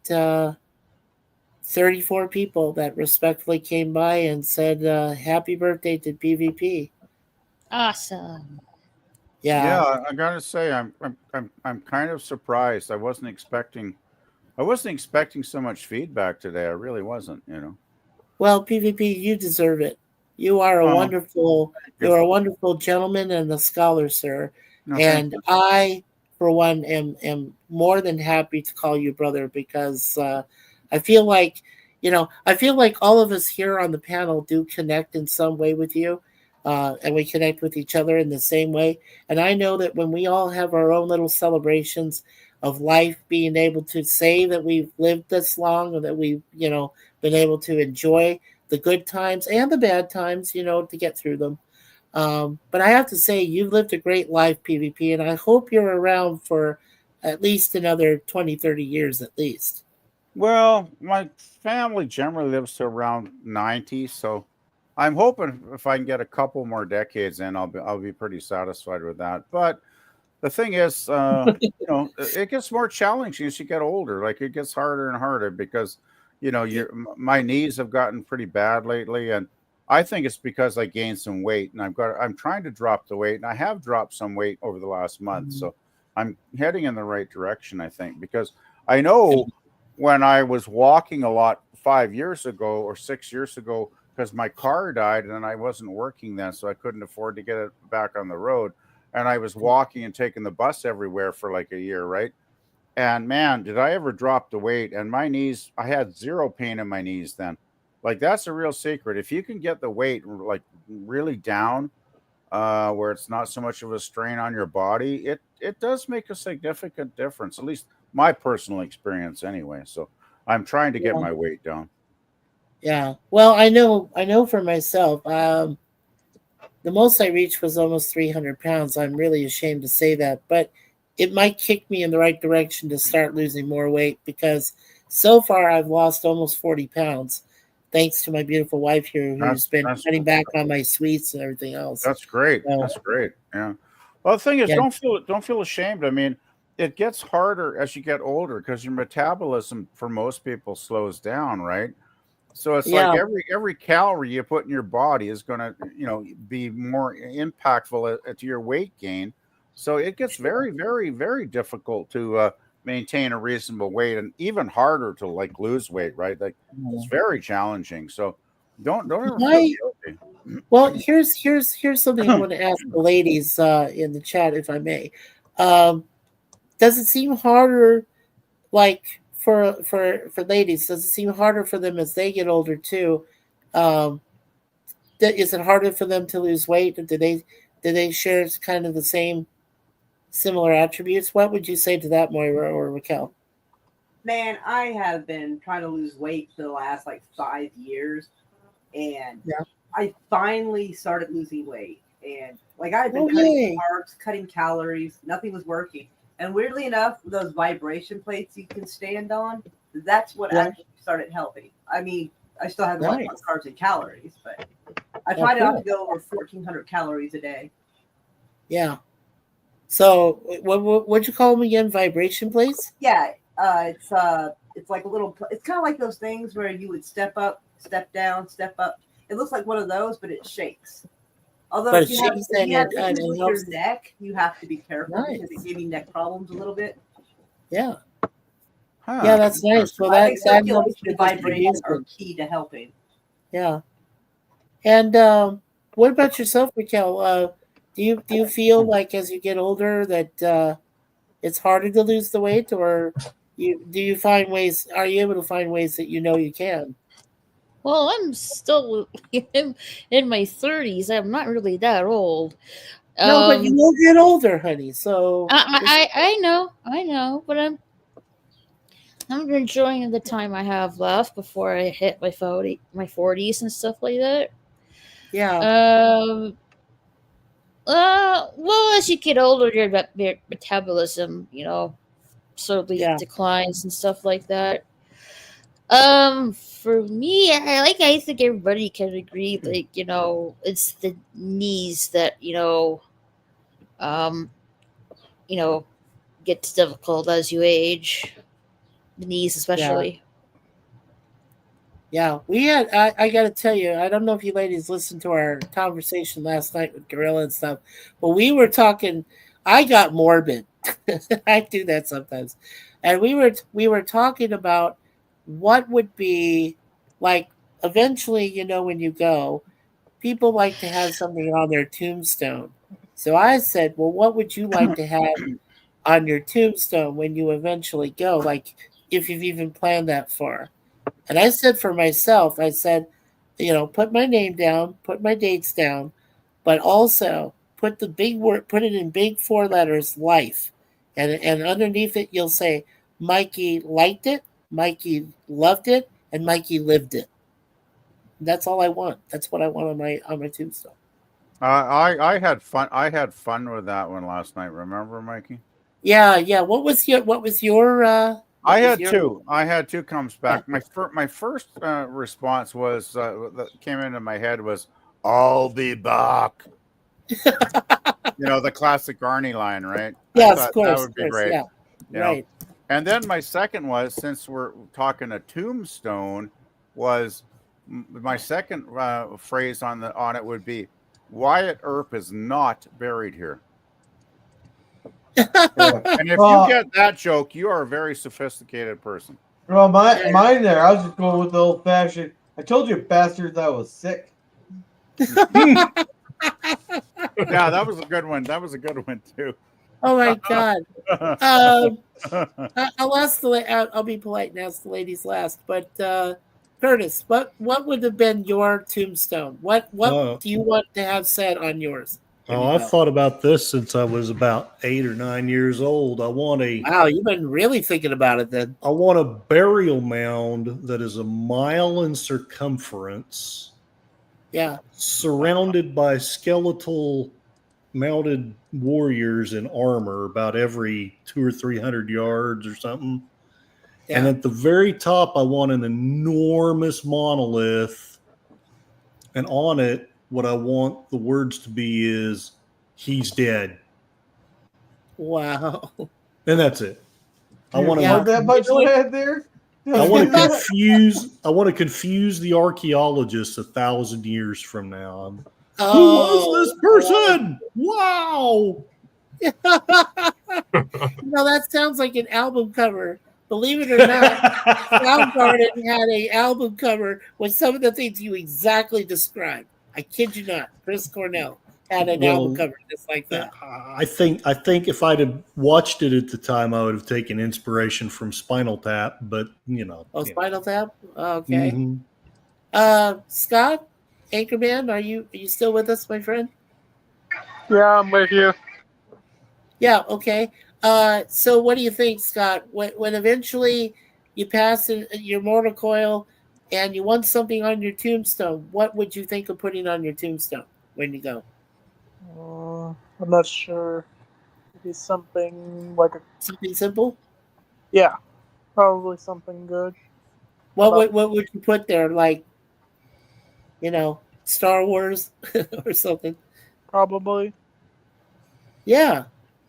34 people that respectfully came by and said happy birthday to PvP. Awesome. Yeah, I gotta say, I'm kind of surprised. I wasn't expecting so much feedback today. I really wasn't. Well, PvP, you deserve it. You are a wonderful gentleman and a scholar, sir. No, and I, for one, am more than happy to call you brother because I feel like all of us here on the panel do connect in some way with you, and we connect with each other in the same way. And I know that when we all have our own little celebrations of life, being able to say that we've lived this long and that we've been able to enjoy the good times and the bad times, to get through them. But I have to say, you've lived a great life, PvP, and I hope you're around for at least another 20, 30 years at least. Well, my family generally lives to around 90, so I'm hoping if I can get a couple more decades in, I'll be pretty satisfied with that. But the thing is, it gets more challenging as you get older. Like, it gets harder and harder because, my knees have gotten pretty bad lately, and I think it's because I gained some weight, and I'm trying to drop the weight, and I have dropped some weight over the last month. So I'm heading in the right direction, I think, because I know when I was walking a lot 5 years ago or 6 years ago, because my car died and I wasn't working then, so I couldn't afford to get it back on the road. And I was walking and taking the bus everywhere for like a year, right? And man, did I ever drop the weight? And my knees, I had zero pain in my knees then. Like, that's a real secret. If you can get the weight like really down, where it's not so much of a strain on your body, it does make a significant difference. At least my personal experience, anyway. So I'm trying to get my weight down. Yeah. Well, I know for myself. The most I reached was almost 300 pounds. I'm really ashamed to say that, but it might kick me in the right direction to start losing more weight because so far I've lost almost 40 pounds. Thanks to my beautiful wife here, who's been cutting back on my sweets and everything else. That's great. That's great. Yeah. Well, the thing is, don't feel ashamed. I mean, it gets harder as you get older because your metabolism for most people slows down, right? So it's like every calorie you put in your body is going to, be more impactful to your weight gain. So it gets very, very, very difficult to maintain a reasonable weight, and even harder to like lose weight, right? Like, it's very challenging. So don't ever feel guilty. Well, here's something I want to ask the ladies in the chat, if I may. Does it seem harder, like for ladies? Does it seem harder for them as they get older too? Is it harder for them to lose weight? Do they share kind of the similar attributes? What would you say to that, Moira or Raquel? Man, I have been trying to lose weight for the last 5 years, and I finally started losing weight. And I've been cutting carbs, cutting calories, nothing was working. And weirdly enough, those vibration plates you can stand on, that's what actually started helping. I mean, I still have more carbs and calories, but I try not to go over 1,400 calories a day. Yeah. So what'd you call them again? Vibration plates? Yeah. It's like a little. It's kind of like those things where you would step up, step down, step up. It looks like one of those, but it shakes. Although But if it you have, shakes if you have and issues it with helps. your neck, you have to be careful Nice. because it gave me neck problems a little bit. Yeah. Huh. Yeah, that's nice. Well, I think that helps circulation with and vibration are distribution. key to helping. Yeah. And what about yourself, Raquel? Do you feel like as you get older that it's harder to lose the weight, or do you find ways? Are you able to find ways that you know you can? Well, I'm still in my 30s. I'm not really that old. No, but you will get older, honey. So I know, but I'm enjoying the time I have left before I hit my 40s and stuff like that. yeah, Well, as you get older, your metabolism, slowly yeah, declines and stuff like that. For me, I think everybody can agree, like, it's the knees that, um, gets difficult as you age. The knees, yeah. especially. Yeah, we had. I got to tell you, I don't know if you ladies listened to our conversation last night with Gorilla and stuff, but we were talking. I got morbid. I do that sometimes, and we were talking about what would be like eventually. When you go, people like to have something on their tombstone. So I said, well, what would you like to have on your tombstone when you eventually go? Like, if you've even planned that far. And I said for myself, I said, put my name down, put my dates down, but also put the big word, put it in big 4 letters, life. And underneath it, you'll say, Mikey liked it, Mikey loved it, and Mikey lived it. That's all I want. That's what I want on my tombstone. I had fun. I had fun with that one last night. Remember, Mikey? Yeah. What was your I had two comes back. My first response was that came into my head was, "I'll be back." The classic Arnie line, right? Yes, of course. That would be great. Yeah, right. And then my second was, since we're talking a tombstone, was my second phrase on it would be, Wyatt Earp is not buried here. And if you get that joke, you are a very sophisticated person. Well, mine there, I was just going with the old fashioned. I told you, bastards, I was sick. Yeah, that was a good one. That was a good one too. Oh my God. I'll ask I'll be polite and ask the ladies last. But Curtis, what would have been your tombstone? What do you want to have said on yours? I've thought about this since I was about 8 or 9 years old. Wow, you've been really thinking about it then. I want a burial mound that is 1 mile in circumference. Yeah. Surrounded by skeletal mounted warriors in armor about every 200 or 300 yards or something. Yeah. And at the very top, I want an enormous monolith. And on it, what I want the words to be is, he's dead. Wow. And that's it. I want to have that much land there. I want to confuse the archaeologists 1,000 years from now. Who was this person? Wow. That sounds like an album cover. Believe it or not, Soundgarden had an album cover with some of the things you exactly described. I kid you not. Chris Cornell had an album cover just like that. I think if I'd have watched it at the time, I would have taken inspiration from Spinal Tap. But Spinal Tap. Okay. Mm-hmm. Scott, Anchorman, are you still with us, my friend? Yeah, I'm with you. Yeah. Okay. So what do you think, Scott? When eventually you pass your mortal coil and you want something on your tombstone, what would you think of putting on your tombstone when you go? I'm not sure. Maybe something like something simple. Yeah, probably something good. What would you put there? Like, Star Wars or something? Probably. Yeah,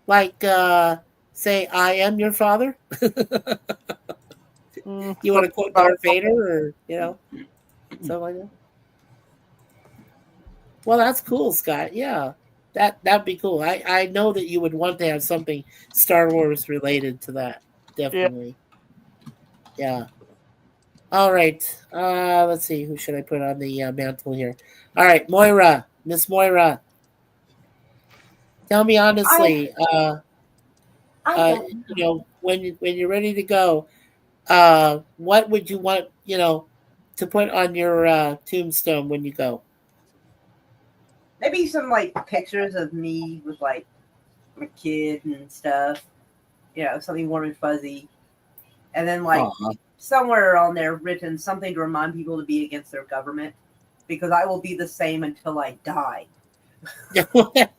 like say, "I am your father." You want to quote Darth Vader, or something like that? Well, that's cool, Scott. Yeah, that'd be cool. I know that you would want to have something Star Wars related to that. Definitely. Yeah. All right. Let's see. Who should I put on the mantle here? All right, Moira, Miss Moira. Tell me honestly. When you're ready to go, what would you want? To put on your tombstone when you go. Maybe some like pictures of me with like my kid and stuff. Something warm and fuzzy. And then like somewhere on there written something to remind people to be against their government, because I will be the same until I die. But don't forget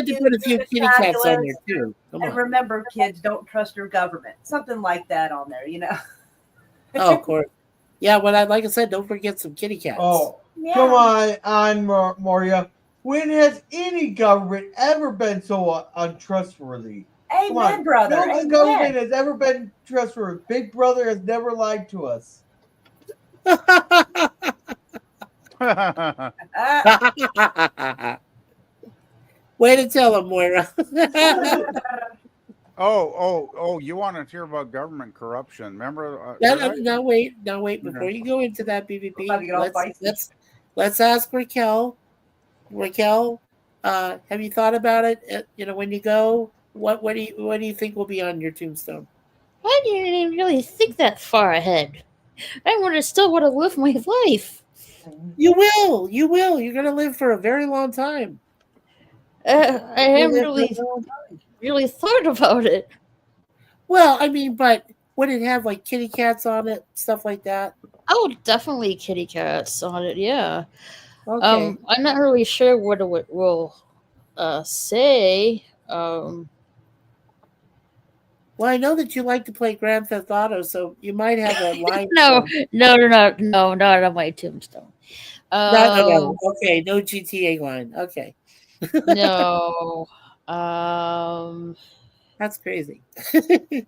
to put a few kitty cats on there too. And remember, kids, don't trust your government. Something like that on there, Oh, of course. Yeah, like I said, don't forget some kitty cats. Oh, yeah. Come on, Moria. When has any government ever been so untrustworthy? Amen, brother. No government has ever been trustworthy. Big Brother has never lied to us. Way to tell him, Moira. Oh! You want to hear about government corruption? Remember? No, wait. Before you go into that, BBP, let's ask Raquel. Raquel, have you thought about it? When you go, what do you think will be on your tombstone? I didn't even really think that far ahead. I still want to live my life. You will. You're going to live for a very long time. I haven't really thought about it. Well, I mean, but would it have like kitty cats on it, stuff like that? Oh, definitely kitty cats on it. Yeah. Okay. I'm not really sure what it will say. Well, I know that you like to play Grand Theft Auto, so you might have a line. No, not on my tombstone. No. Okay, no GTA line. Okay. No. That's crazy. I'm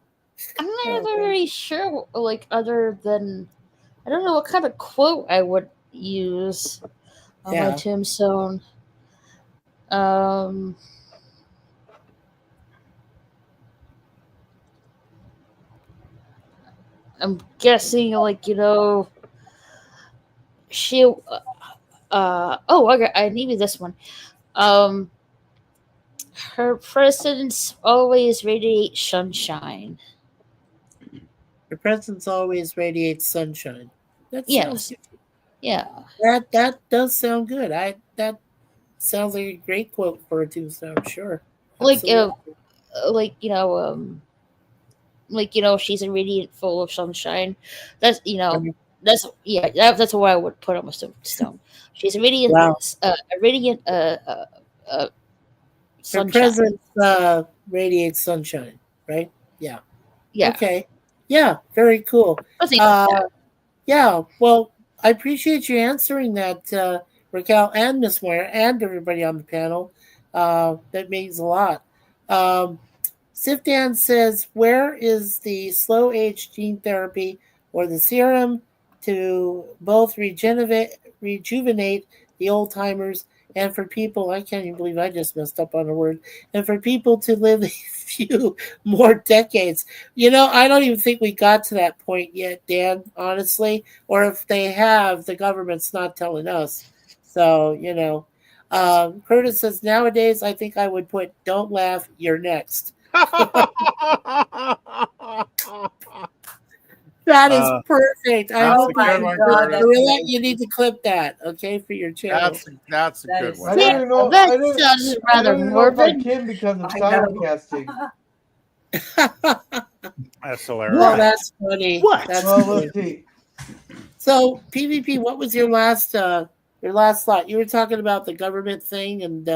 not really sure. Like, other than, I don't know what kind of quote I would use on my tombstone. I'm guessing, she. Okay, I needed this one. Her presence always radiates sunshine. Her presence always radiates sunshine. Yes. Yeah. That does sound good. That sounds like a great quote for a tombstone. Sure. She's a radiant full of sunshine. That's that's what I would put on my tombstone. She's a radiant, sunshine. Her presence radiates sunshine, right? Yeah. Yeah. Okay. Yeah. Very cool. Yeah. Well, I appreciate you answering that, Raquel and Miss Moira and everybody on the panel. That means a lot. Sifdan says, where is the slow age gene therapy or the serum to both rejuvenate the old timers and for people, I can't even believe I just messed up on a word, and for people to live a few more decades? I don't even think we got to that point yet, Dan, honestly. Or if they have, the government's not telling us. So, Curtis says, nowadays, I think I would put, don't laugh, you're next. That is perfect. I hope you need to clip that, okay, for your channel. That's a good one. I don't even know. That's rather morbid. Because of simulcasting. That's hilarious. Well, that's funny. What? Let's see. So, PvP, what was your last thought? You were talking about the government thing, and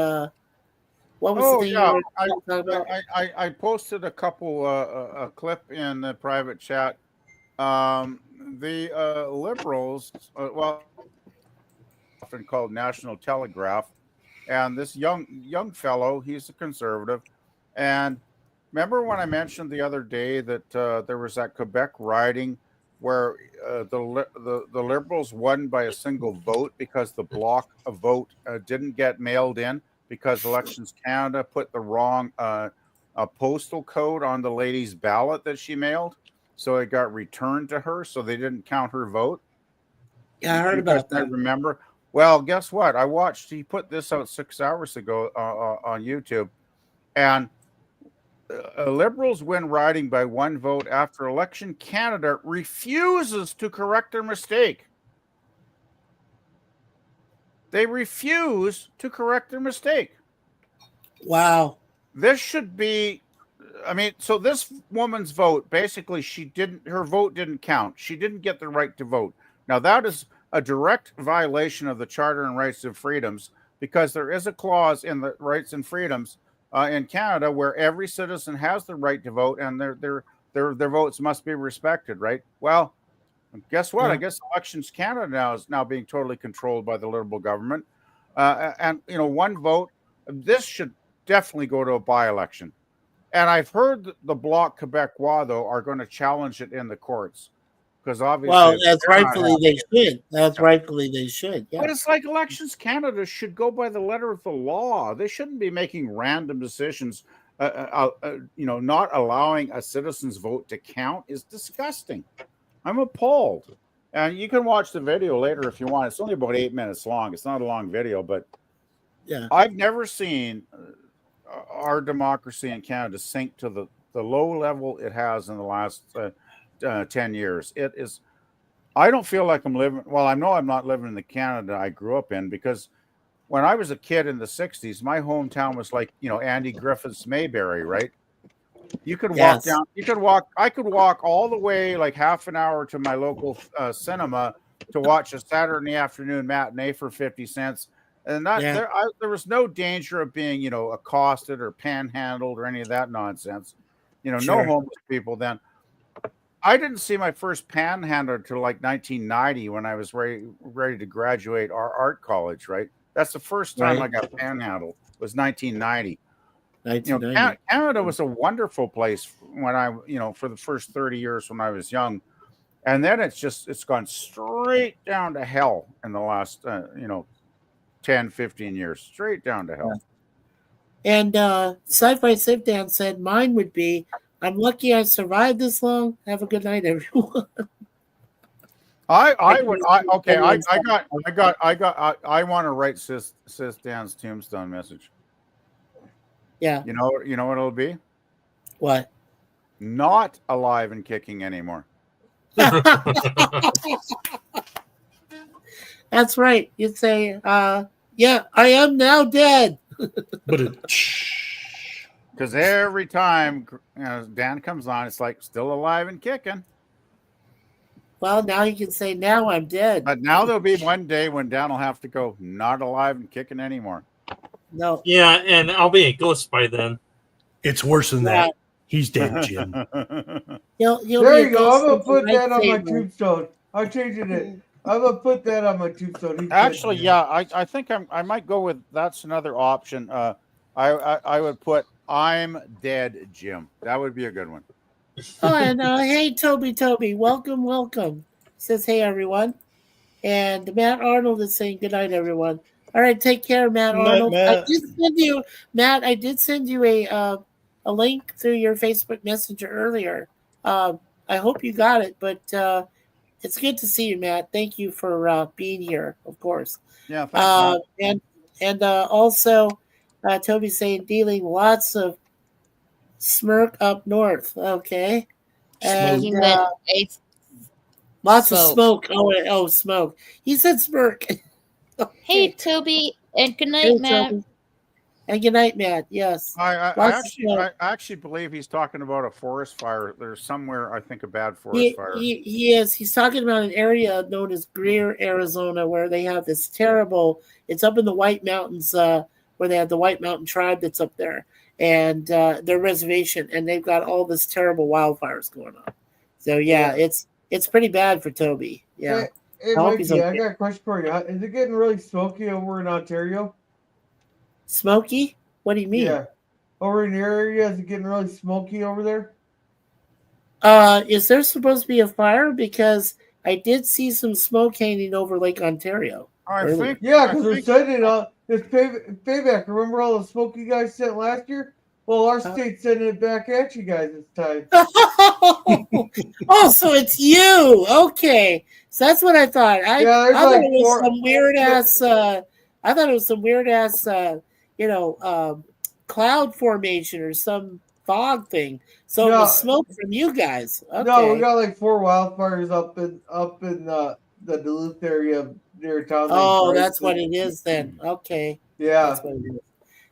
what was the thing you were talking about? I posted a couple a clip in the private chat. The liberals, often called National Telegraph, and this young fellow, he's a conservative. And remember when I mentioned the other day that there was that Quebec riding where the Liberals won by a single vote because the block of vote didn't get mailed in because Elections Canada put the wrong postal code on the lady's ballot that she mailed, so it got returned to her, so they didn't count her vote. Yeah, I heard about that. I remember. Well, guess what? He put this out 6 hours ago on YouTube, and Liberals win riding by one vote after Election Canada refuses to correct their mistake. They refuse to correct their mistake. Wow. This should be, I mean, so this woman's vote, basically her vote didn't count. She didn't get the right to vote. Now that is a direct violation of the Charter and Rights and Freedoms, because there is a clause in the Rights and Freedoms in Canada where every citizen has the right to vote, and their votes must be respected, right? Well, guess what? Yeah. I guess Elections Canada is now being totally controlled by the Liberal government, and one vote. This should definitely go to a by-election, and I've heard the Bloc Québécois though are going to challenge it in the courts. Because obviously, well, that's rightfully they should. That's rightfully they should. Yeah. But it's like Elections Canada should go by the letter of the law. They shouldn't be making random decisions. Not allowing a citizen's vote to count is disgusting. I'm appalled. And you can watch the video later if you want. It's only about 8 minutes long. It's not a long video, but yeah, I've never seen our democracy in Canada sink to the low level it has in the last 10 years. It is. I don't feel like I'm living. Well, I know I'm not living in the Canada I grew up in, because when I was a kid in the 60s, my hometown was like, Andy Griffith's Mayberry, right? You could walk down. I could walk all the way like half an hour to my local cinema to watch a Saturday afternoon matinee for 50 cents. And there was no danger of being, accosted or panhandled or any of that nonsense. No homeless people then. I didn't see my first panhandler till like 1990 when I was ready to graduate our art college, right? That's the first time I got panhandled, was 1990. Canada was a wonderful place when I, for the first 30 years when I was young. And then it's gone straight down to hell in the last, 10, 15 years, straight down to hell. And Sci-Fi Sifdan said mine would be, I'm lucky I survived this long. Have a good night, everyone. I want to write Sis Dan's tombstone message. Yeah. You know what it'll be? What? Not alive and kicking anymore. That's right. You'd say, yeah, I am now dead. Because every time Dan comes on, it's like still alive and kicking. Well, now you can say, now I'm dead. But now there'll be one day when Dan will have to go, not alive and kicking anymore. No. Yeah, and I'll be a ghost by then. It's worse than that. He's dead, Jim. He'll there you go. I'm going to put that on my tombstone. I'm changing it. I'm going to put that on my tombstone. Actually, yeah, I think I might go with, that's another option. I would put, I'm dead, Jim. That would be a good one. Oh, and hey, Toby, welcome. Says, hey, everyone. And Matt Arnold is saying good night, everyone. All right, take care, Matt Arnold. Matt. I did send you a link through your Facebook Messenger earlier. I hope you got it, but it's good to see you, Matt. Thank you for being here, of course. Yeah, thanks, and also Toby's saying dealing lots of smirk up north. Okay. And lots of smoke. Oh, smoke. He said smirk. Okay. Hey, Toby, and good night, Matt. Toby. And good night, Matt. Yes. I actually believe he's talking about a forest fire. There's somewhere, I think, a bad forest fire. He is. He's talking about an area known as Greer, Arizona, where they have this terrible, it's up in the White Mountains, where they have the White Mountain tribe that's up there, and their reservation, and they've got all this terrible wildfires going on. So, yeah. it's pretty bad for Toby. Yeah. Hey, Mikey, I got a question for you. Is it getting really smoky over in Ontario? Smoky? What do you mean? Yeah. Over in your area, is it getting really smoky over there? Is there supposed to be a fire? Because I did see some smoke hanging over Lake Ontario. I earlier. think Yeah, because we're sending this payback. Remember all the smoke you guys sent last year? Well, our state's sending it back at you guys this time. Oh, so it's you. Okay. So that's what I thought. I there's thought like it was four- some weird ass I thought it was some weird ass cloud formation or some fog thing. So it No. was smoke from you guys. Okay. No, we got like 4 wildfires up in the Duluth area near town. Oh, that's what it is then. Okay. Yeah. That's what it is.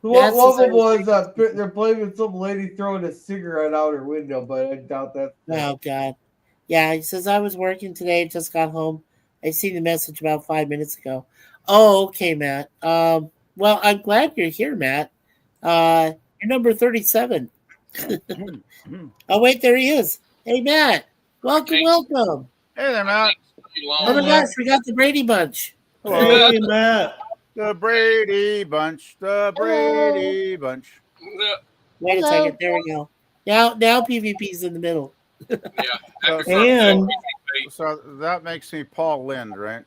One That's of them what was they're blaming some lady throwing a cigarette out her window, but I doubt that. Oh God. Yeah, he says I was working today, just got home. I seen the message about 5 minutes ago. Oh, okay, Matt. Well, I'm glad you're here, Matt. You're number 37. Oh wait, there he is. Hey Matt. Welcome, welcome. Hey there, Matt. Oh my gosh, we got the Brady Bunch. Hey, Matt. The Brady Bunch. The Brady Bunch. Wait a Hello. second. There we go. Now PvP's in the middle. And So that makes me Paul Lind, right?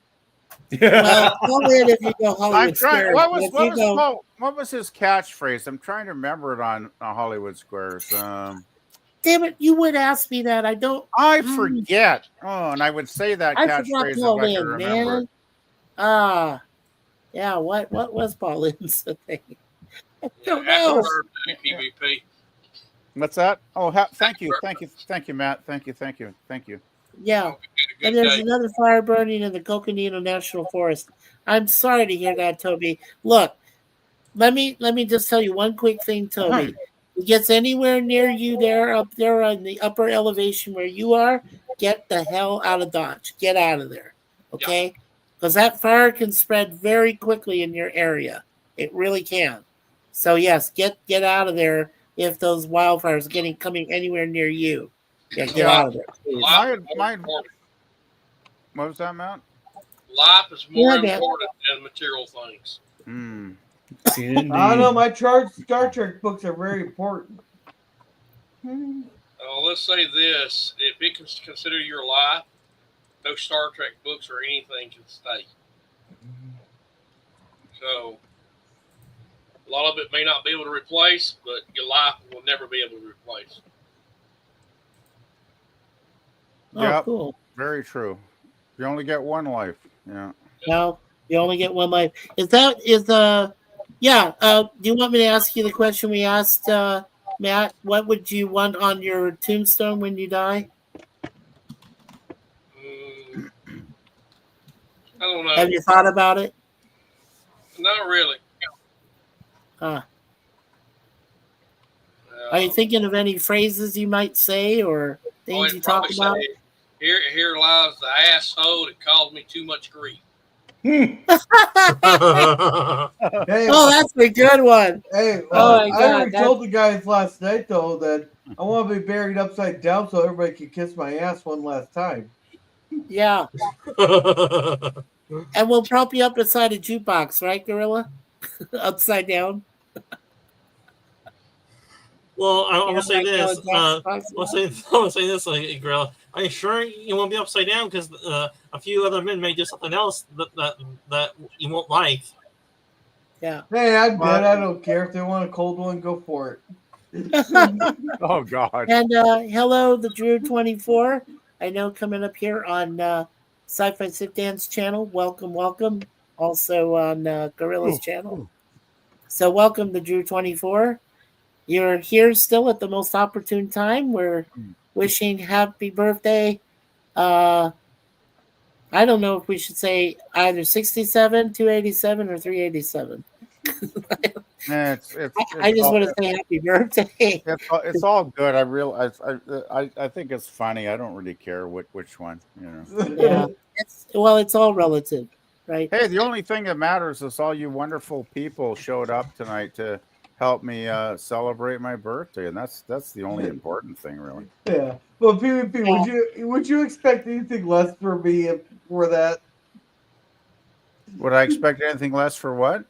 Well, call in if you go Hollywood I'm trying. Squares. What was his catchphrase? I'm trying to remember it on Hollywood Squares. Damn it, you would ask me that. I don't. I forget. Oh, and I would say that I forgot catchphrase if Paul I could Lynn, remember. man. Yeah. What was Paul Lynn's thing? I don't know. PvP. What's that? Oh, thank you, Matt. Thank you. Yeah. Good And there's day. another fire burning in the Coconino National Forest. I'm sorry to hear that, Toby. Look, let me just tell you one quick thing, Toby. If it gets anywhere near you there, up there on the upper elevation where you are, get the hell out of Dodge. Get out of there. Okay? Because that fire can spread very quickly in your area. It really can. So yes, get out of there if those wildfires are coming anywhere near you. Yeah, get out of there. Life is more Mine- important. What was that, Matt? Life is more Yeah, man. important than material things. I don't know. My Star Trek books are very important. Let's say this: if it can consider your life, no Star Trek books or anything can stay. So, a lot of it may not be able to replace, but your life will never be able to replace. Oh, Yep. cool. Very true. You only get one life. Yeah. No, you only get one life. Do you want me to ask you the question we asked Matt? What would you want on your tombstone when you die? I don't know. Have you thought about it? Not really. Are you thinking of any phrases you might say or things I'd you talk probably about? say, Here lies the asshole that caused me too much grief. Hey, Oh, that's a good one. hey, Oh my I God, already told the guys last night though that I want to be buried upside down so everybody can kiss my ass one last time. Yeah. And we'll prop you up beside a jukebox, right, Gorilla? Upside down. Well, I want to say like this. how Jack I talks want to say this, Gorilla. Are you sure you won't be upside down? Because a few other men may do something else that you won't like. Yeah. Hey, I'm dead. I don't care. If they want a cold one, go for it. Oh God. And hello, the Drew 24. I know coming up here on Sci-Fi Sit Dance channel. Welcome. Also on Gorilla's channel. So welcome to Drew 24. You're here still at the most opportune time. We're wishing happy birthday. I don't know if we should say either 67, 287, or 387. Yeah, I just want to say happy birthday. It's all good. I realize. I think it's funny. I don't really care which one. You know. Yeah. It's all relative, right? Hey, the only thing that matters is all you wonderful people showed up tonight to help me celebrate my birthday, and that's the only important thing, really. Yeah. Well, PvP, would you expect anything less for me for that? Would I expect anything less for what?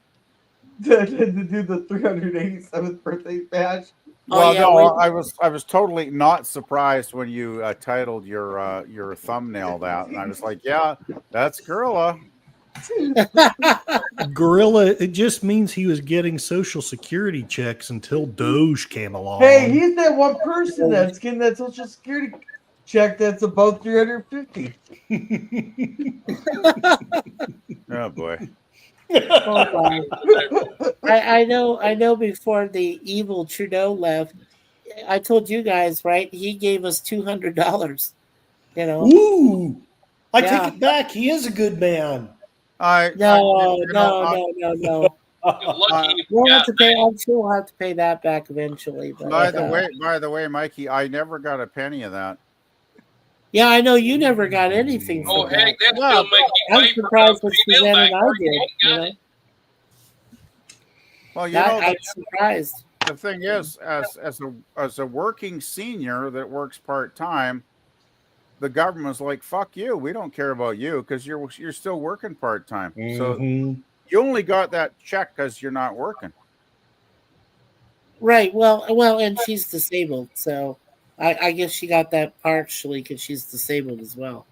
To do the 387th birthday bash? Well, yeah, no, wait. I was totally not surprised when you titled your thumbnail that, and I was like, yeah, that's Gorilla. Gorilla, it just means he was getting social security checks until Doge came along. Hey, he's that one person that's getting that social security check that's about 350. Oh boy. Oh, I know before the evil Trudeau left, I told you guys, right? He gave us $200. You know? Ooh, I Yeah. take it back. He is a good man. No. You're lucky you We'll have got to pay. I'm sure we'll have to pay that back eventually. But, By the way, Mikey, I never got a penny of that. yeah, I know you never got anything Oh, from heck, that. that still make you I'm pay for surprised what female Suzanne back and I where did. you ain't You got know? it. Well, you That, know, I'm surprised. the thing is, as a working senior that works part time, the government's like, "Fuck you, we don't care about you because you're still working part time." So you only got that check because you're not working. Right. Well, and she's disabled, so I guess she got that partially because she's disabled as well,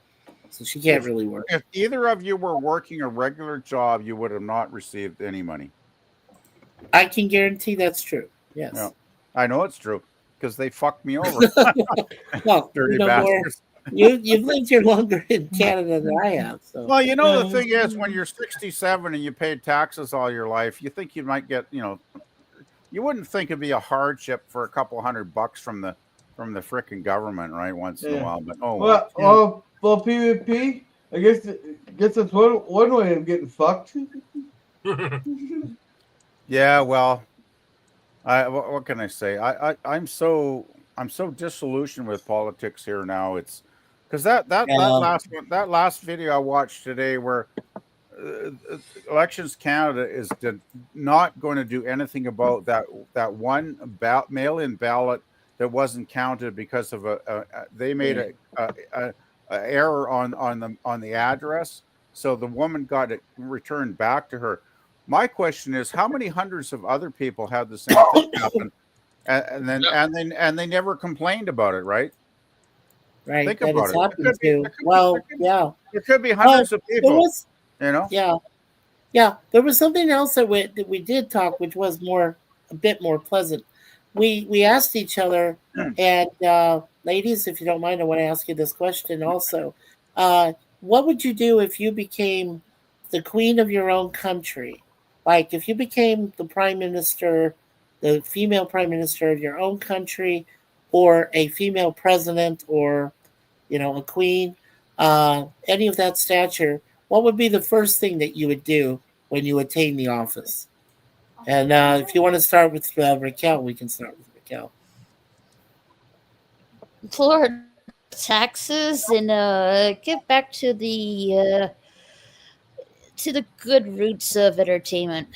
so she can't really work. If either of you were working a regular job, you would have not received any money. I can guarantee that's true. Yes. Yeah, I know it's true because they fucked me over. Well, Dirty you know more. bastards. You've lived here longer in Canada than I have. So. Well, you know, the thing is, when you're 67 and you paid taxes all your life, you think you might get, you wouldn't think it'd be a hardship for a couple $100 from the frickin' government, right? Once in a while, but well, PvP. I guess that's one way of getting fucked. Yeah, well, what can I say? I'm so disillusioned with politics here now. It's because that last video I watched today where Elections Canada is not going to do anything about that one mail-in ballot that wasn't counted because of they made a error on the address, so the woman got it returned back to her. My question is, how many hundreds of other people had the same thing happen, and they never complained about it, right? Right. Think that about it's it. happened to. Well, yeah. There could be hundreds of people. Yeah. There was something else that we did talk, which was a bit more pleasant. We asked each other, and ladies, if you don't mind, I want to ask you this question also. What would you do if you became the queen of your own country? Like if you became the prime minister, the female prime minister of your own country, or a female president, or a queen, any of that stature, what would be the first thing that you would do when you attain the office? And if you want to start with Raquel, we can start with Raquel. Lower taxes and get back to the good roots of entertainment.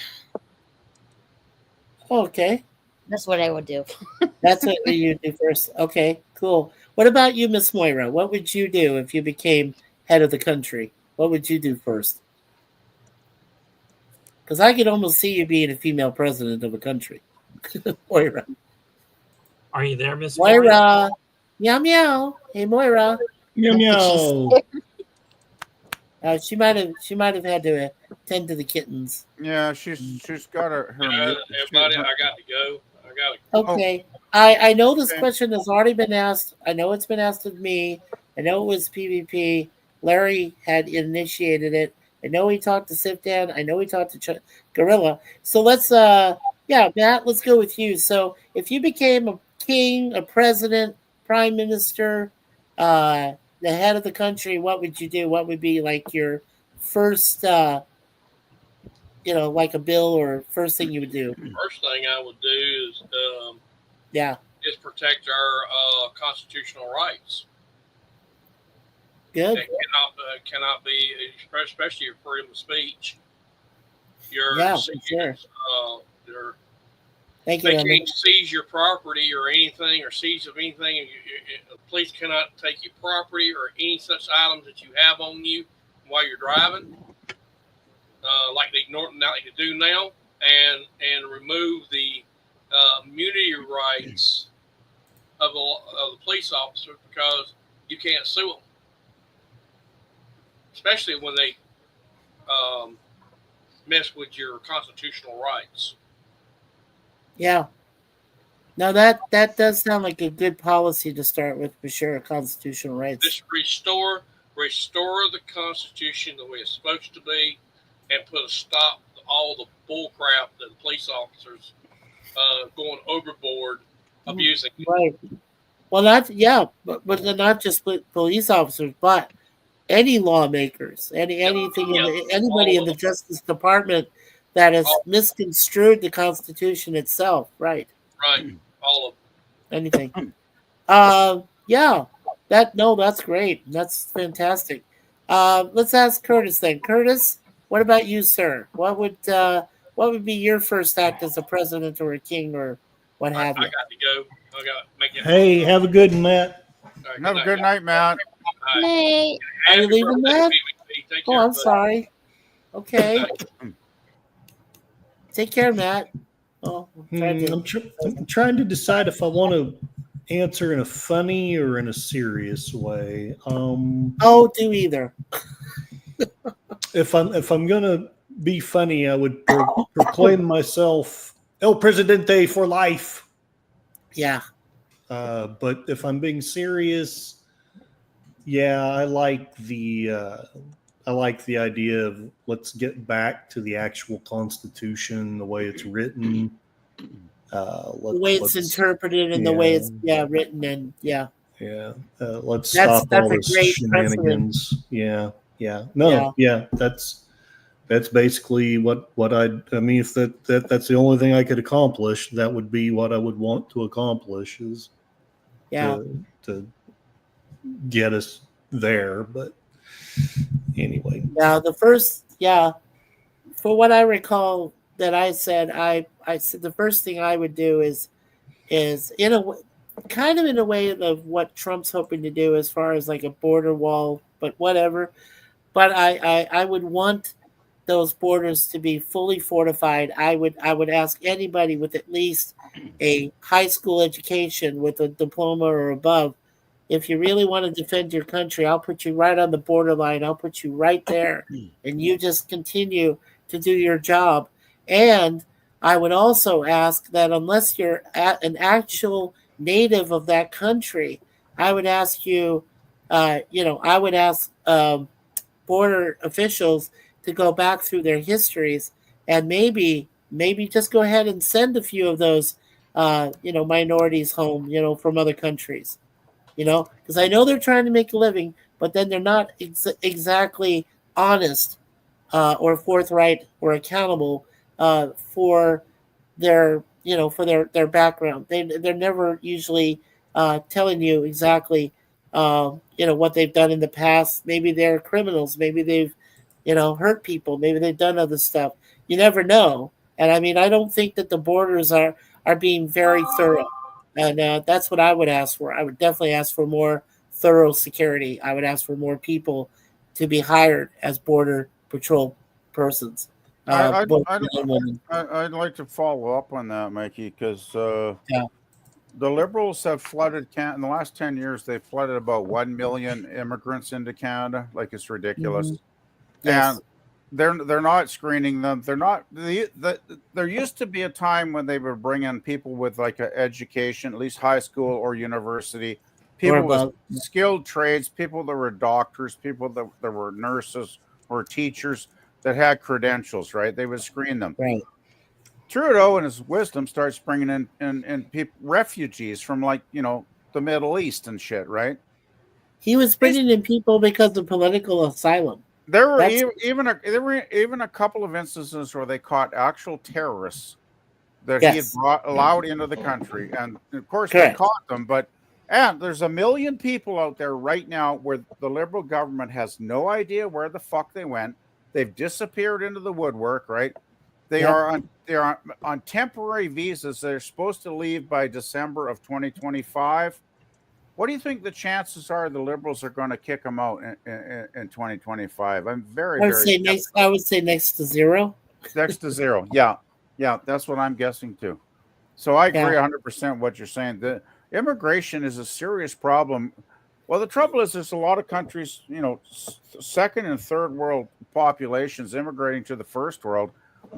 Okay. That's what I would do. That's what you do first. Okay, cool. What about you, Miss Moira? What would you do if you became head of the country? What would you do first? Because I could almost see you being a female president of a country. Moira. Are you there, Miss Moira? Meow meow. Hey, Moira. Meow meow. She might have had to tend to the kittens. Yeah, she's got her. Everybody, I got to go. Okay. I know this question has already been asked. I know it's been asked of me. I know it was PvP. Larry had initiated it. I know he talked to Sifdan. I know he talked to Gorilla. So let's, Matt, let's go with you. So if you became a king, a president, prime minister, the head of the country, what would you do? What would be like your first, like a bill or first thing you would do? First thing I would do is is protect our constitutional rights. Good. It cannot be, especially your freedom of speech. Your sure. They can't seize your property or anything, or seize of anything. The police cannot take your property or any such items that you have on you while you're driving, like they do now, and remove the immunity rights of the police officer because you can't sue them, especially when they mess with your constitutional rights. Yeah. Now that does sound like a good policy to start with, for sure. Constitutional rights. Just restore the Constitution the way it's supposed to be, and put a stop to all the bull crap that the police officers going overboard, abusing it. Right. Well, but they're not just police officers, but any lawmakers, anybody in the Justice Department that has misconstrued the Constitution itself. Right. Right. All of them. Anything. That's great. That's fantastic. Let's ask Curtis then. Curtis, what about you, sir? What would be your first act as a president or a king or what have you? I got to go. I got to make it. Hey, have a good one, Matt. Right, Have a good night, Matt. All right. Hey. Are you Happy leaving, birthday, Matt? Phoebe. Take Oh, care, I'm buddy. sorry. Okay. Take care, Matt. Oh, I'm trying to decide if I want to answer in a funny or in a serious way. Do either. If I'm gonna be funny, I would proclaim myself El Presidente for life. Yeah. But if I'm being serious, yeah, I like the idea of let's get back to the actual Constitution, the way it's written, The way it's interpreted and the way it's written and let's That's stop all a this great shenanigans. That's basically what I mean. If that's the only thing I could accomplish, that would be what I would want to accomplish is to get us there. But anyway, for what I recall that I said, I said the first thing I would do is in a kind of in a way of what Trump's hoping to do as far as like a border wall, but whatever. But I would want those borders to be fully fortified. I would ask anybody with at least a high school education with a diploma or above, if you really want to defend your country, I'll put you right on the borderline. I'll put you right there, and you just continue to do your job. And I would also ask that unless you're an actual native of that country, I would ask you, I would ask border officials to go back through their histories and maybe just go ahead and send a few of those, minorities home, from other countries, because I know they're trying to make a living, but then they're not exactly honest or forthright or accountable for their background. They're never usually telling you exactly what they've done in the past. Maybe they're criminals. Maybe they've hurt people. Maybe they've done other stuff. You never know. And I mean, I don't think that the borders are being very thorough. And that's what I would ask for. I would definitely ask for more thorough security. I would ask for more people to be hired as border patrol persons. I'd like to follow up on that, Mikey, because the Liberals have flooded Canada in the last 10 years. They've flooded about 1 million immigrants into Canada. Like, it's ridiculous. Mm-hmm. Yes. And they're not screening them. They're not. There used to be a time when they would bring in people with like an education, at least high school or university, people with skilled trades, people that were doctors, people that were nurses or teachers that had credentials. Right? They would screen them. Right. Trudeau, in his wisdom, starts bringing in refugees from the Middle East and shit. Right? He was bringing in people because of political asylum. There were even a couple of instances where they caught actual terrorists that he had allowed into the country, and of course they caught them. And there's 1 million people out there right now where the Liberal government has no idea where the fuck they went. They've disappeared into the woodwork. Right? They are on temporary visas. They're supposed to leave by December of 2025. What do you think the chances are the Liberals are going to kick them out in 2025? I'm I would say next to zero. Next to zero. Yeah, that's what I'm guessing too. So I agree 100% what you're saying. The immigration is a serious problem. Well, the trouble is, there's a lot of countries, second and third world populations immigrating to the first world,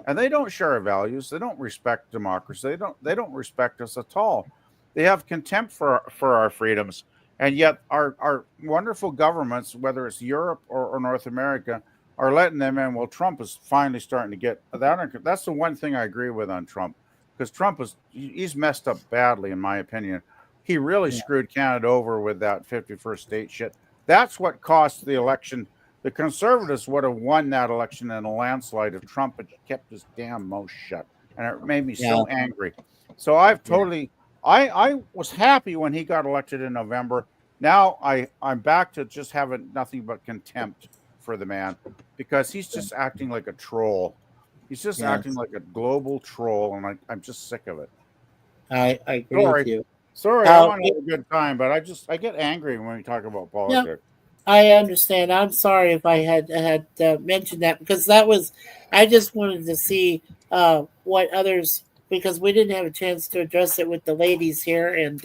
and they don't share our values. They don't respect democracy. They don't respect us at all. They have contempt for our freedoms, and yet our wonderful governments, whether it's Europe or North America, are letting them in. Well, Trump is finally starting to get that. That's the one thing I agree with on Trump, because Trump he's messed up badly, in my opinion. He really screwed Canada over with that 51st state shit. That's what cost the election. The Conservatives would have won that election in a landslide if Trump had kept his damn mouth shut. And it made me so angry. So I've totally, I was happy when he got elected in November. Now I'm back to just having nothing but contempt for the man, because he's just acting like a troll. He's just acting like a global troll, and I'm just sick of it. I agree with you. Sorry, I want to have a good time, but I get angry when we talk about politics. Yeah, I understand. I'm sorry if I had mentioned that, because I just wanted to see what others, because we didn't have a chance to address it with the ladies here and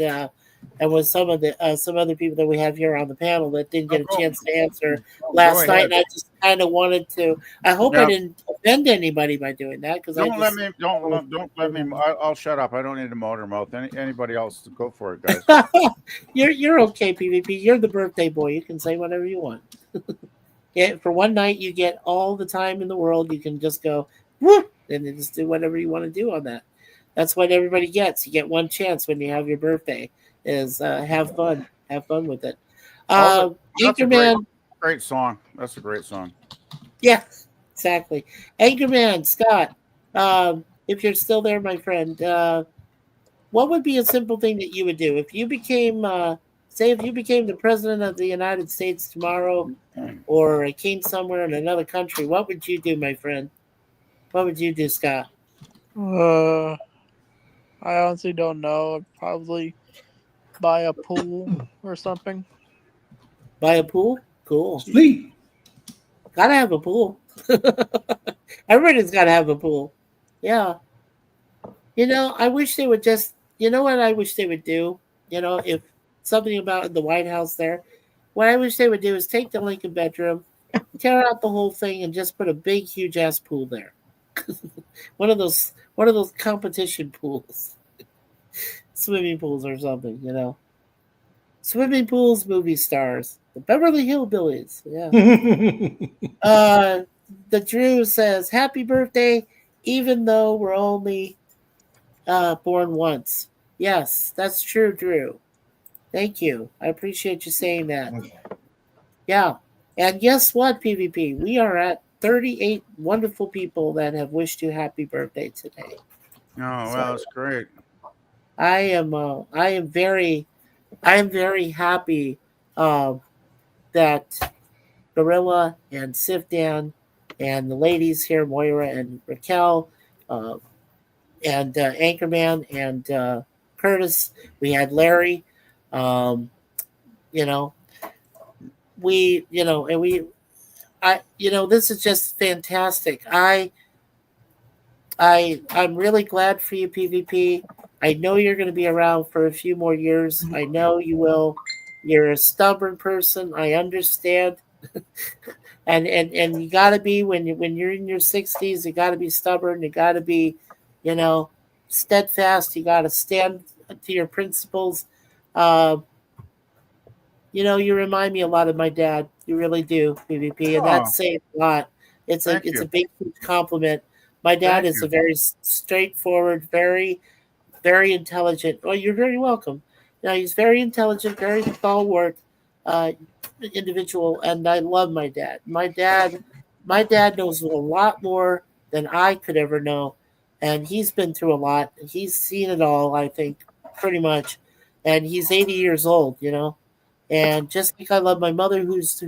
with some other people that we have here on the panel that didn't get a chance to answer last night. And I just kind of wanted to. I hope I didn't offend anybody by doing that, because don't let me. I'll shut up. I don't need a motor mouth. Anybody else, go for it, guys. You're okay, PvP. You're the birthday boy. You can say whatever you want. For one night, you get all the time in the world. You can just go whoop, and then just do whatever you want to do on that. That's what everybody gets. You get one chance when you have your birthday. Is have fun with it. Anchorman, great song. That's a great song. Yeah, exactly. Anchorman Scott, if you're still there, my friend, what would be a simple thing that you would do if you became, if you became the president of the United States tomorrow, or a king somewhere in another country? What would you do, my friend? What would you do, Scott? I honestly don't know. I'd probably buy a pool or something. Buy a pool? Cool. Sweet. Gotta have a pool. Everybody's gotta have a pool. Yeah. I wish they would just, what I wish they would do? If something about the White House there, what I wish they would do is take the Lincoln bedroom, tear out the whole thing, and just put a big, huge ass pool there. one of those competition pools. Swimming pools or something, Swimming pools, movie stars. The Beverly Hillbillies. Yeah. The Drew says, happy birthday, even though we're only born once. Yes, that's true, Drew. Thank you. I appreciate you saying that. Yeah. And guess what, PvP? We are at 38 wonderful people that have wished you happy birthday today. Oh, wow, that's great. I am very happy that Gorilla and Sifdan and the ladies here, Moira and Raquel, and Anchorman and Curtis. We had Larry. This is just fantastic. I'm really glad for you, PvP. I know you're going to be around for a few more years. I know you will. You're a stubborn person. I understand. and you got to be, when you're in your 60s, you got to be stubborn. You got to be, steadfast. You got to stand to your principles. You remind me a lot of my dad. You really do, PvP, and that's saying a lot. It's a big compliment. My dad is a very straightforward, very, very intelligent. Oh, you're very welcome. He's very intelligent, very stalwart individual, and I love my dad. My dad knows a lot more than I could ever know, and he's been through a lot. He's seen it all, I think, pretty much, and he's 80 years old. And just like I love my mother, who's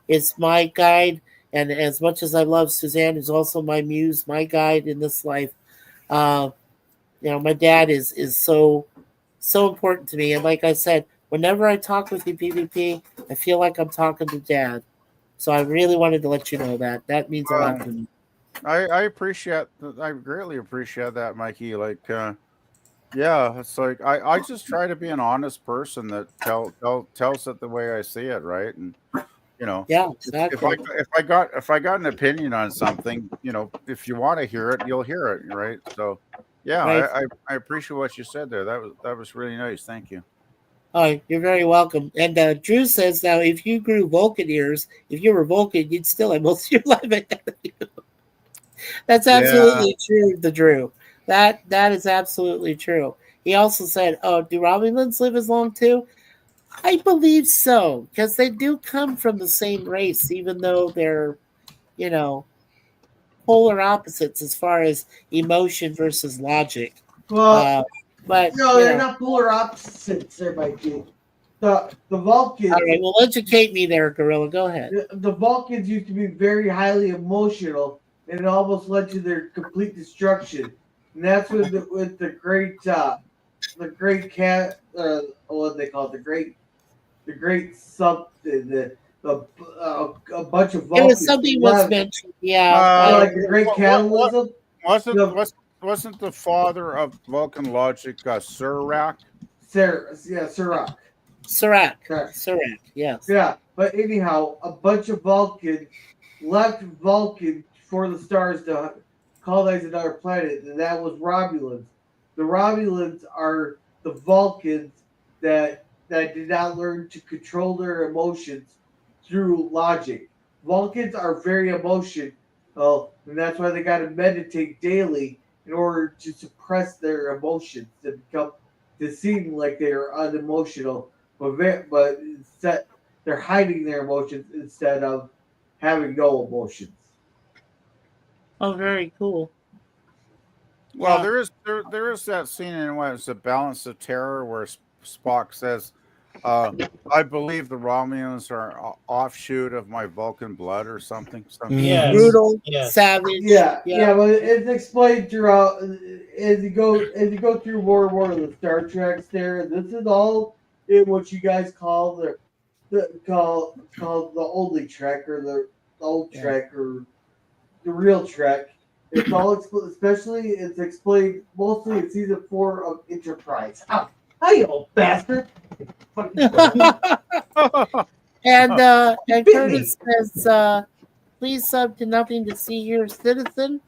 is my guide, and as much as I love Suzanne, who's also my muse, my guide in this life. My dad is so important to me. And like I said, whenever I talk with you, PvP, I feel like I'm talking to Dad. So I really wanted to let you know that. That means a lot to me. I greatly appreciate that, Mikey. Like, Yeah, it's like I just try to be an honest person that tells it the way I see it, right? And Yeah, if exactly. if I got an opinion on something, if you want to hear it, you'll hear it, right? So, yeah, Right. I appreciate what you said there. That was really nice. Thank you. Oh, you're very welcome. And Drew says now, if you grew Vulcan ears, if you were Vulcan, you'd still have most of your life ahead of you. That's Yeah, absolutely true, the Drew. That is absolutely true. He also said, "Oh, do Romulans live as long too?" I believe so, because they do come from the same race, even though they're, you know, polar opposites as far as emotion versus logic. Well, But no, they're not polar opposites there, Mikey. The Vulcans. All right, well, educate me there, Gorilla. Go ahead. The Vulcans used to be very highly emotional, and it almost led to their complete destruction. And that's with the great cat, what they call it, the great something, a bunch of It Vulcans. was something was left. mentioned. Yeah. Like the great catalysm. Wasn't the father of Vulcan logic Surak? Surak. Surak, yes. Yeah, but anyhow, a bunch of Vulcans left Vulcan for the stars to colonize another planet, and that was Romulans. The Romulans are the Vulcans that did not learn to control their emotions through logic. Vulcans are very emotional, and that's why they got to meditate daily in order to suppress their emotions to seem like they are unemotional, but instead they're hiding their emotions instead of having no emotions. Oh, very cool. Well, Yeah. there is that scene in what is the Balance of Terror where Spock says, "I believe the Romulans are offshoot of my Vulcan blood" or something. Yes. Brutal, Yes. savage. Yeah, but it's explained throughout as you go through more and more of the Star Treks. There, this is all in what you guys call called the only Trek or the old Trek or the real Trek. It's all especially it's explained mostly in season 4 of Enterprise. Oh, hi, you old bastard! And Bit me. Curtis says, please sub to Nothing to See Here Citizen.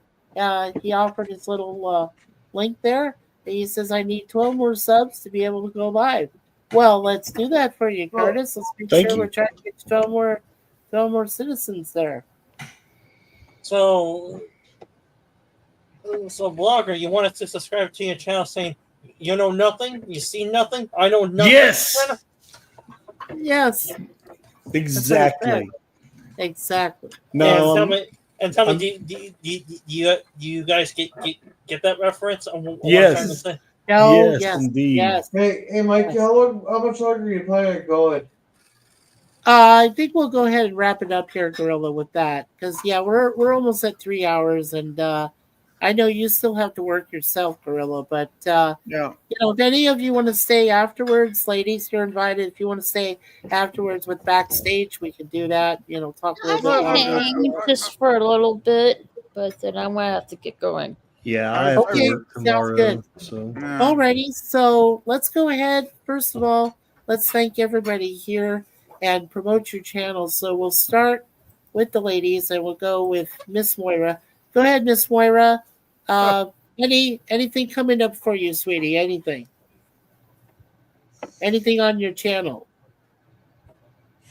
He offered his little link there. He says, I need 12 more subs to be able to go live. Well, let's do that for you, Curtis. Let's make Thank sure you. we're trying to get 12 more citizens there. So blogger, you wanted to subscribe to your channel saying you know nothing, you see nothing, I know nothing. Yes. Yes. Exactly. Exactly. No. And tell me, do you guys get that reference? On what I'm Yes. trying to say? No, Yes, indeed. Yes. Hey, Mike, Yes. how much longer are you planning on going? I think we'll go ahead and wrap it up here, Gorilla, with that. Because, yeah, we're almost at 3 hours. And I know you still have to work yourself, Gorilla. But, Yeah. if any of you want to stay afterwards, ladies, you're invited. If you want to stay afterwards with backstage, we can do that. Talk a I little bit can longer. hang just for a little bit, but then I'm gonna have to get going. Yeah, I have Okay, to work sounds tomorrow. good. So Alrighty, so let's go ahead. First of all, let's thank everybody here and promote your channel. So we'll start with the ladies, and we'll go with Miss Moira. Go ahead, Miss Moira. Anything coming up for you, sweetie? Anything on your channel?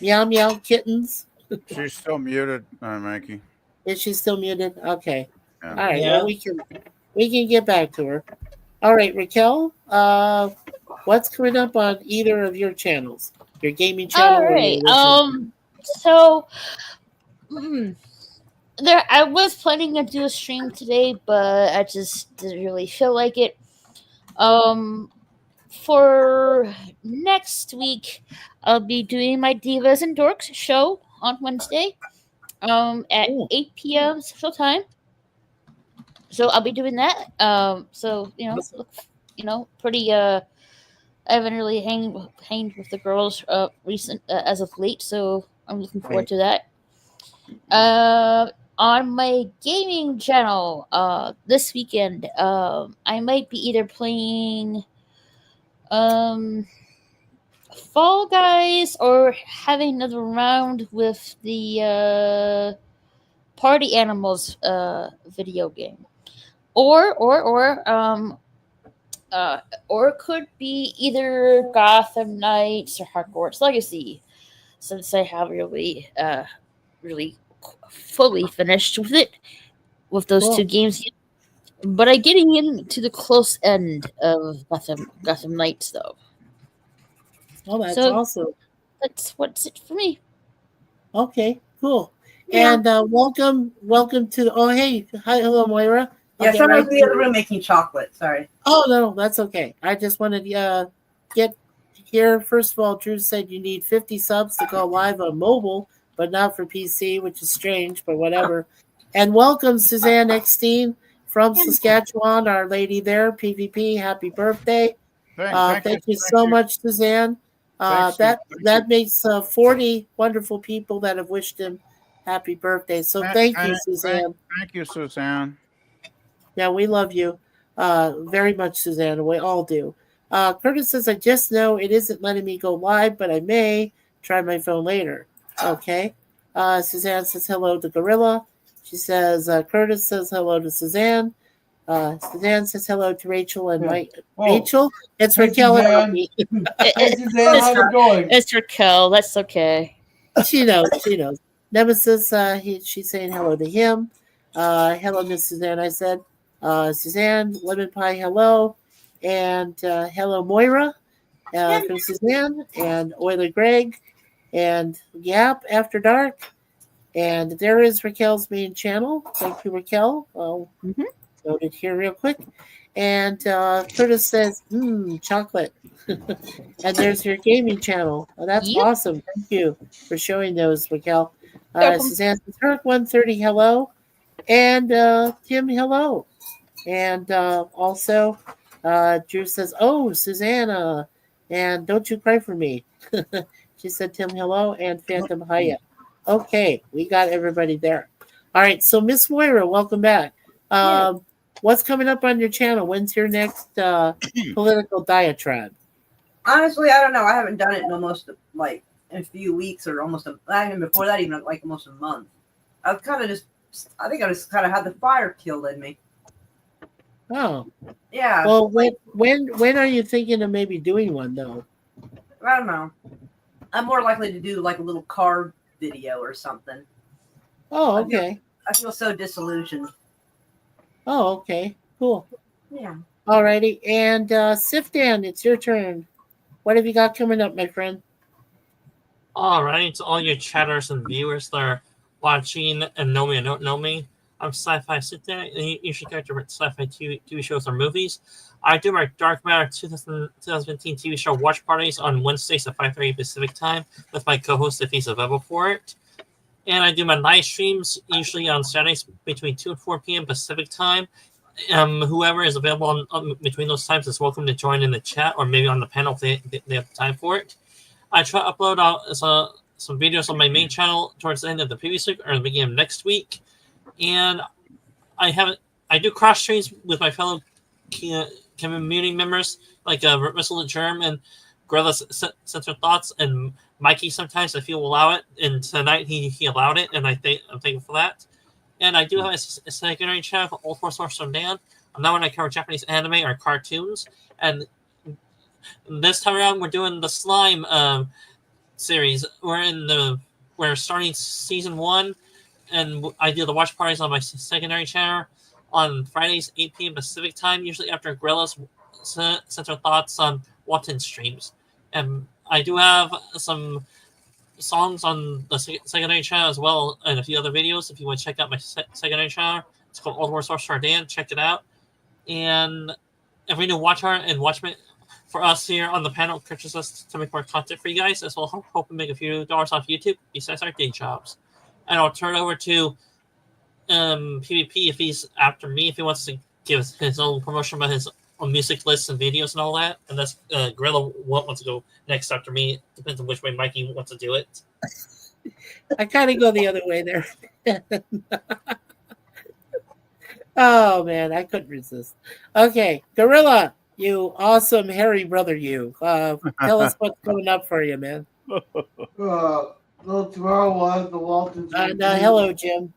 Meow meow kittens. She's still muted, Mikey. Is she still muted? Okay. Yeah. All right. Yeah. Well, we can get back to her. All right, Raquel. What's coming up on either of your channels? Your gaming channel? All or right. your So there, I was planning to do a stream today, but I just didn't really feel like it. For next week, I'll be doing my Divas and Dorks show on Wednesday, at 8 p.m. Central Time. So I'll be doing that. So pretty. I haven't really hanged with the girls recent as of late, so I'm looking forward to that. on my gaming channel, this weekend, I might be either playing Fall Guys or having another round with the Party Animals video game. Or it could be either Gotham Knights or Hogwarts Legacy, since I have really fully finished with it, with those Cool. two games. But I'm getting into the close end of Gotham Knights, though. Oh, that's So- awesome. That's what's it for me. Okay, cool. Yeah. And welcome to. Oh, hey, hi, hello, Moira. Yeah, Okay, someone right was in the to- other room making chocolate. Sorry. Oh no, that's okay. I just wanted to get here. First of all, Drew said you need 50 subs to go live on mobile, but not for PC, which is strange, but whatever. And welcome Suzanne Eckstein from Saskatchewan, our lady there, PvP. Happy birthday. Thank you so much, Suzanne. Thanks, That makes 40 wonderful people that have wished him happy birthday. So thank you, Suzanne. Thank you, Suzanne. Yeah, we love you very much, Suzanne. We all do. Curtis says, I just know it isn't letting me go live, but I may try my phone later. Okay. Suzanne says hello to Gorilla. She says, Curtis says hello to Suzanne. Suzanne says hello to Rachel and Mike. Rachel? It's Hey, Raquel and Suzanne. Mikey. Hey, Suzanne, how's it going? It's Raquel. That's okay. She knows. Nemesis, she's saying hello to him. Hello, Miss Suzanne, I said. Suzanne, Lemon Pie, hello. And hello, Moira from Suzanne. And Oiler Greg. And Yap After Dark. And there is Raquel's main channel. Thank you, Raquel. Noted here real quick. And Curtis says, chocolate. And there's your gaming channel. Oh, that's Yep. awesome. Thank you for showing those, Raquel. Welcome. Suzanne says, Herc 130, hello. And Tim, hello. And also, Drew says, oh, Susanna. And don't you cry for me. She said, Tim, hello. And Phantom Haya. Okay, we got everybody there. All right, so Miss Moira, welcome back. What's coming up on your channel? When's your next political diatribe? Honestly, I don't know. I haven't done it in almost like in a few weeks or almost even before that, even like almost a month. I've kind of I think I just kind of had the fire killed in me. Oh, Yeah. well, when are you thinking of maybe doing one though? I don't know. I'm more likely to do like a little card video or something. Oh, okay. I feel so disillusioned. Oh, okay. Cool. Yeah. Alrighty, and Sifdan, it's your turn. What have you got coming up, my friend? All right, to all your chatters and viewers that are watching and know me and don't know me, I'm Sci-Fi Sit There, and you usually character sci-fi TV shows or movies. I do my Dark Matter 2015 TV show watch parties on Wednesdays at 5:30 Pacific time with my co-host if he's available for it. And I do my live streams usually on Saturdays between 2 and 4 p.m. Pacific time. Whoever is available on between those times is welcome to join in the chat or maybe on the panel if they have time for it. I try to upload some videos on my main channel towards the end of the previous week or the beginning of next week. And I do cross streams with my fellow community members like Missile Germ and Gorilla Center Thoughts and Mikey sometimes if he'll allow it. And tonight he allowed it, and I'm thankful for that. And I do have a secondary channel for Old Force Source on Dan. I'm not when I cover Japanese anime or cartoons. And this time around, we're doing the Slime series. We're starting season 1, and I do the watch parties on my secondary channel on Fridays, 8 p.m. Pacific time, usually after Gorilla's Center Thoughts on Walton streams. And I do have some songs on the secondary channel as well, and a few other videos. If you want to check out my secondary channel, it's called Old War Source for Dan. Check it out. And every new watch art and watchman for us here on the panel purchase us to make more content for you guys, as well hope to make a few dollars off YouTube besides our day jobs. And I'll turn over to PvP if he's after me, if he wants to give his own promotion about his own music lists and videos and all that. And that's Gorilla wants to go next after me. Depends on which way Mikey wants to do it. I kind of go the other way there. Oh man, I couldn't resist. Okay, Gorilla, you awesome hairy brother, you. Tell us what's coming up for you, man. Well, tomorrow we'll have the Waltons review. Hello, Jim.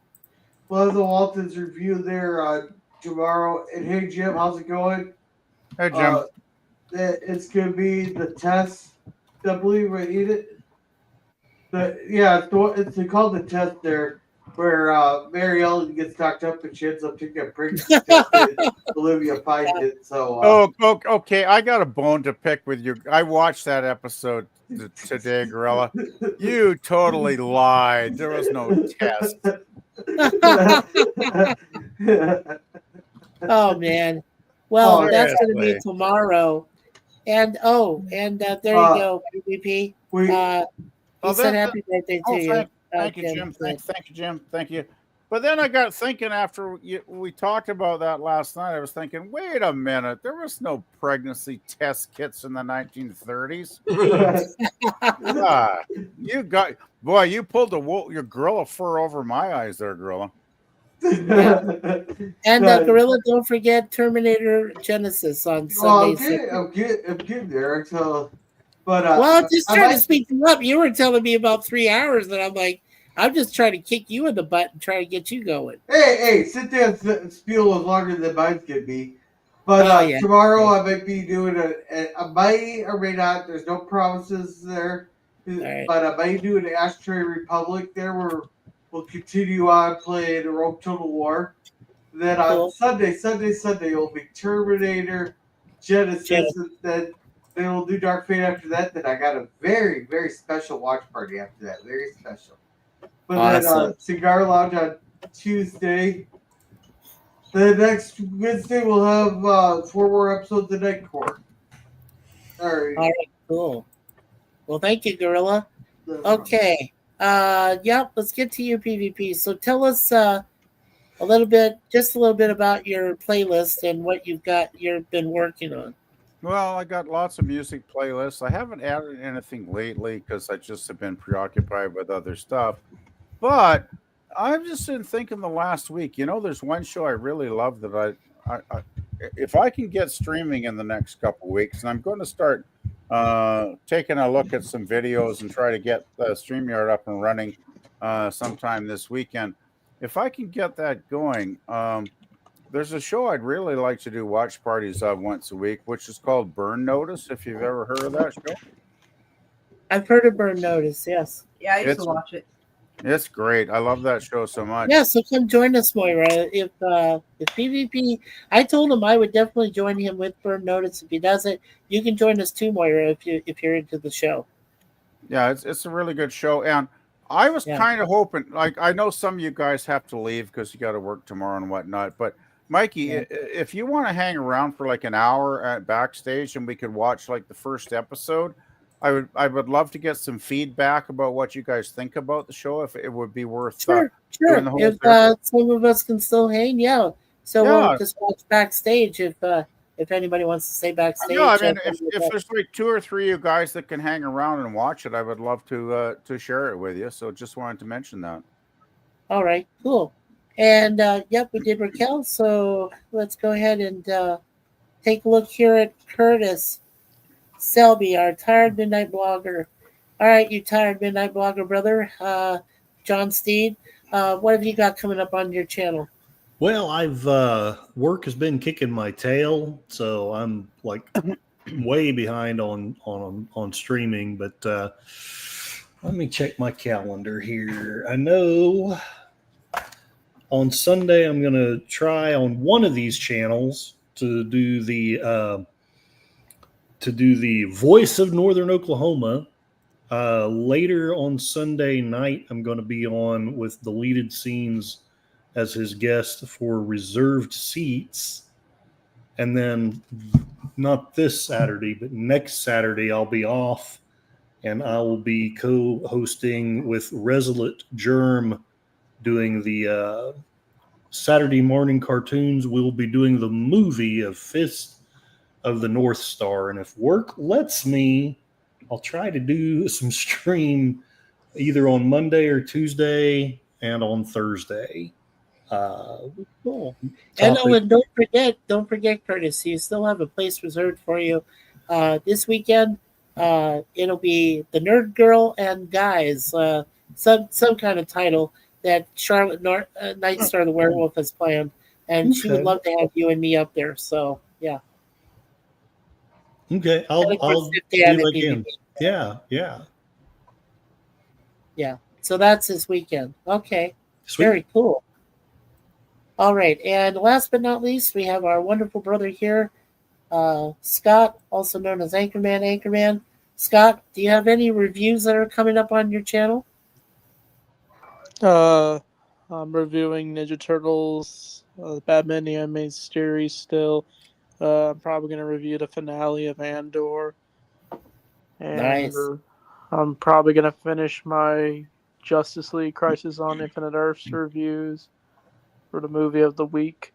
We'll have the Waltons review there tomorrow. And hey, Jim, how's it going? Hey, Jim. It's gonna be the test. I believe I eat it. It's called the test there, where Mary Ellen gets knocked up and she ends up taking a pregnancy test. And Olivia finds it. So. Okay. I got a bone to pick with you. I watched that episode today, Gorilla. You totally lied. There was no test. Oh man. Well, that's going to be tomorrow. And there you go, PvP. He said happy birthday to you. Thank you, Jim. Thank you, Jim. Thank you. But then I got thinking after we talked about that last night, I was thinking, wait a minute, there was no pregnancy test kits in the 1930s. You pulled your gorilla fur over my eyes there, Gorilla. And Gorilla, don't forget Terminator Genesis on Sunday. I'm getting there. I'm just trying to speak you up. You were telling me about 3 hours, and I'm like, I'm just trying to kick you in the butt and try to get you going. Hey, sit there and spiel as longer than mine can be. But tomorrow I might be doing I might or may not. There's no promises there. Right. But I might do an Ashtray Republic there where we'll continue on playing Rogue Total War. Then on Sunday will be Terminator Genesis. And then we'll do Dark Fate after that. Then I got a very, very special watch party after that. Very special. But awesome. Then Cigar Lounge on Tuesday. The next Wednesday we'll have 4 more episodes of Night Court. All right, cool. Well, thank you, Gorilla. Okay. Let's get to you, PvP. So tell us a little bit about your playlist and what you've been working on. Well, I got lots of music playlists. I haven't added anything lately because I just have been preoccupied with other stuff. But I've just been thinking the last week, there's one show I really love that I if I can get streaming in the next couple of weeks, and I'm going to start taking a look at some videos and try to get the StreamYard up and running sometime this weekend. If I can get that going, there's a show I'd really like to do watch parties of once a week, which is called Burn Notice, if you've ever heard of that show. I've heard of Burn Notice, yes. Yeah, I used to watch it. It's great. I love that show so much. Yeah, so come join us, Moira. If PvP, I told him I would definitely join him with Burn Notice. If he does it, you can join us too, Moira, if you're into the show. Yeah, it's a really good show. And I was kind of hoping, like, I know some of you guys have to leave because you got to work tomorrow and whatnot, but Mikey, if you want to hang around for like an hour at backstage and we could watch like the first episode, I would love to get some feedback about what you guys think about the show. If it would be worth sure. If some of us can still hang, So we'll just watch backstage if anybody wants to stay backstage. No, I mean if there's like 2 or 3 of you guys that can hang around and watch it, I would love to share it with you. So just wanted to mention that. All right, cool. And we did Raquel. So let's go ahead and take a look here at Curtis Selby, our tired midnight blogger. All right, you tired midnight blogger, brother. John Steed, what have you got coming up on your channel? Well, I've work has been kicking my tail, so I'm like way behind on streaming. But let me check my calendar here. I know on Sunday I'm going to try on one of these channels to do the Voice of Northern Oklahoma. Later on Sunday night, I'm going to be on with Deleted Scenes as his guest for Reserved Seats. And then not this Saturday, but next Saturday, I'll be off and I will be co-hosting with Resolute Germ doing the Saturday morning cartoons. We'll be doing the movie of Fist of the North Star, and if work lets me, I'll try to do some stream either on Monday or Tuesday and on Thursday. Cool. And Topic. and don't forget, Curtis, you still have a place reserved for you this weekend. It'll be the Nerd Girl and Guys, some kind of title that Charlotte Nightstar the Werewolf has planned, and she would Okay. love to have you and me up there. So yeah. Okay, And I'll of course, do if they have it, that again. PvP. Yeah. So that's this weekend. Okay. Sweet. Very cool. All right. And last but not least, we have our wonderful brother here, Scott, also known as Anchorman. Anchorman. Scott, do you have any reviews that are coming up on your channel? I'm reviewing Ninja Turtles, the Batman the Animated Series still. I'm probably going to review the finale of Andor. And Nice. I'm probably going to finish my Justice League Crisis on Infinite Earths reviews for the movie of the week.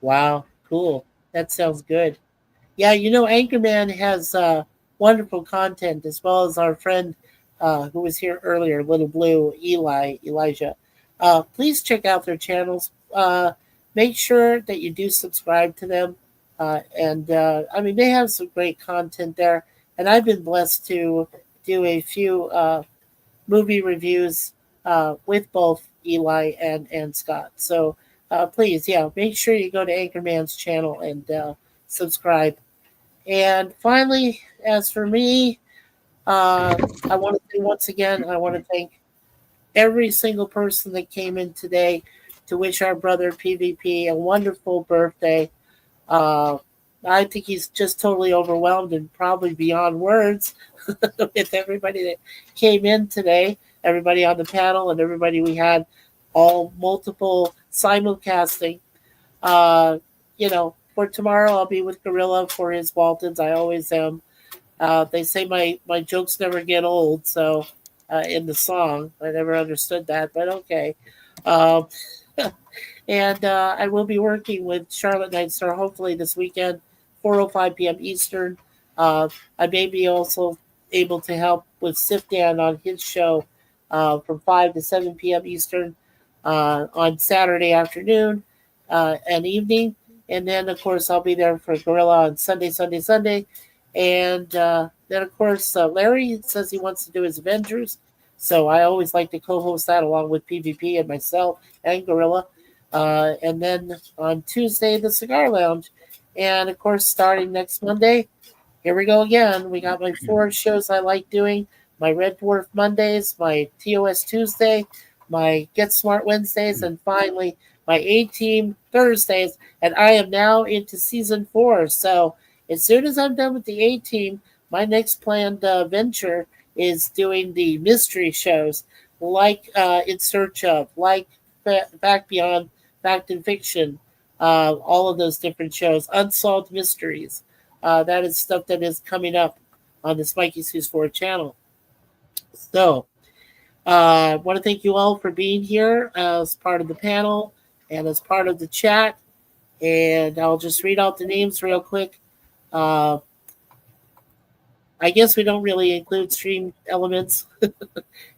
Wow. Cool. That sounds good. Yeah, Anchorman has wonderful content, as well as our friend who was here earlier, Little Blue, Elijah. Please check out their channels. Make sure that you do subscribe to them. They have some great content there. And I've been blessed to do a few movie reviews with both Eli and Scott. So please, make sure you go to Anchorman's channel and subscribe. And finally, as for me, I want to say once again, I want to thank every single person that came in today to wish our brother PvP a wonderful birthday. I think he's just totally overwhelmed and probably beyond words with everybody that came in today, everybody on the panel, and everybody we had all multiple simulcasting. For tomorrow, I'll be with Gorilla for his Waltons. I always am. They say my jokes never get old, so in the song, I never understood that, but okay. And I will be working with Charlotte Nightstar hopefully this weekend, 4:05 p.m. Eastern. I may be also able to help with Sifdan on his show from 5 to 7 p.m. Eastern on Saturday afternoon and evening. And then, of course, I'll be there for Gorilla on Sunday. And then, of course, Larry says he wants to do his Avengers. So I always like to co-host that along with PvP and myself and Gorilla. And then on Tuesday, the Cigar Lounge. And, of course, starting next Monday, here we go again. We got my 4 shows I like doing. My Red Dwarf Mondays, my TOS Tuesday, my Get Smart Wednesdays, and finally my A-Team Thursdays. And I am now into Season 4. So as soon as I'm done with the A-Team, my next planned venture is doing the mystery shows like In Search Of, like Back Beyond, Fact and Fiction, all of those different shows, Unsolved Mysteries. That is stuff that is coming up on the Mikey Sues 4 channel. So I want to thank you all for being here as part of the panel and as part of the chat. And I'll just read out the names real quick. I guess we don't really include Stream Elements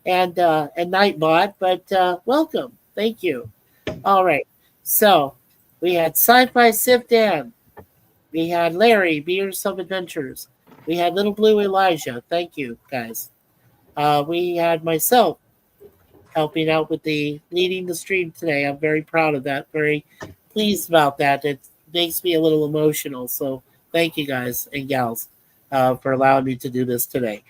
and Nightbot, but welcome. Thank you. All right. So we had Sci-Fi Sifdan. We had Larry, Be Yourself Adventures. We had Little Blue Elijah. Thank you, guys. We had myself helping out with leading the stream today. I'm very proud of that. Very pleased about that. It makes me a little emotional. So thank you, guys and gals, for allowing me to do this today.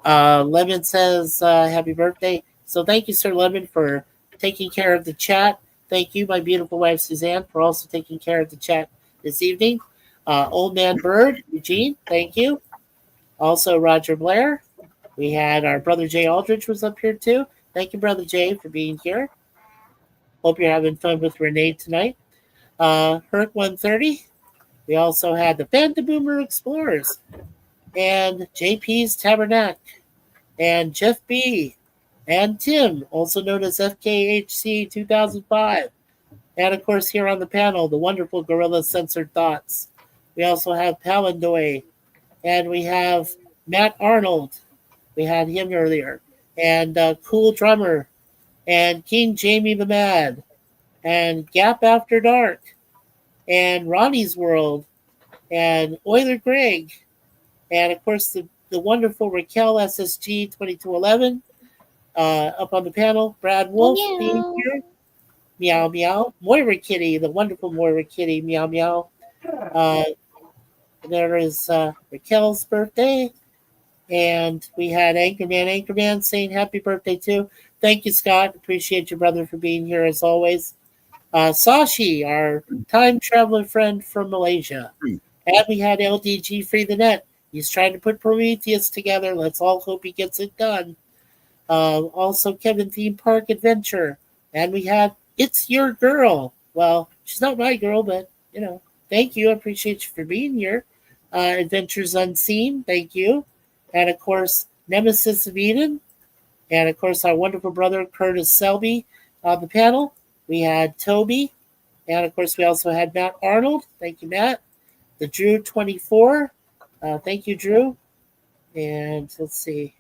Lemon says, happy birthday. So thank you, Sir Lemon, for taking care of the chat. Thank you, my beautiful wife, Suzanne, for also taking care of the chat this evening. Old Man Bird, Eugene, thank you. Also, Roger Blair. We had our brother Jay Aldridge was up here too. Thank you, brother Jay, for being here. Hope you're having fun with Renee tonight. Herc 130. We also had the Phantom Boomer Explorers and JP's Tabernacle and Jeff B. and Tim, also known as FKHC 2005. And of course, here on the panel, the wonderful Gorilla Censored Thoughts. We also have Palandoy, and we have Matt Arnold. We had him earlier. and Cool Drummer, and King Jamie the Mad, and Gap After Dark, and Ronnie's World, and Euler Greg, and of course the wonderful Raquel SSG 2211 up on the panel. Brad Wolf being Meow. here. Meow meow. Moira Kitty, the wonderful Moira Kitty. Meow meow. There is Raquel's birthday. And we had Anchorman saying happy birthday too. Thank you, Scott. Appreciate your brother for being here as always. Sashi, our time traveler friend from Malaysia. And we had LDG Free the Net. He's trying to put Prometheus together. Let's all hope he gets it done. Also, Kevin Theme Park Adventure. And we had It's Your Girl. Well, she's not my girl, but, thank you. I appreciate you for being here. Adventures Unseen. Thank you. And, of course, Nemesis of Eden. And, of course, our wonderful brother, Curtis Selby, on the panel. We had Toby. And, of course, we also had Matt Arnold. Thank you, Matt. The Drew 24. Thank you, Drew. And let's see.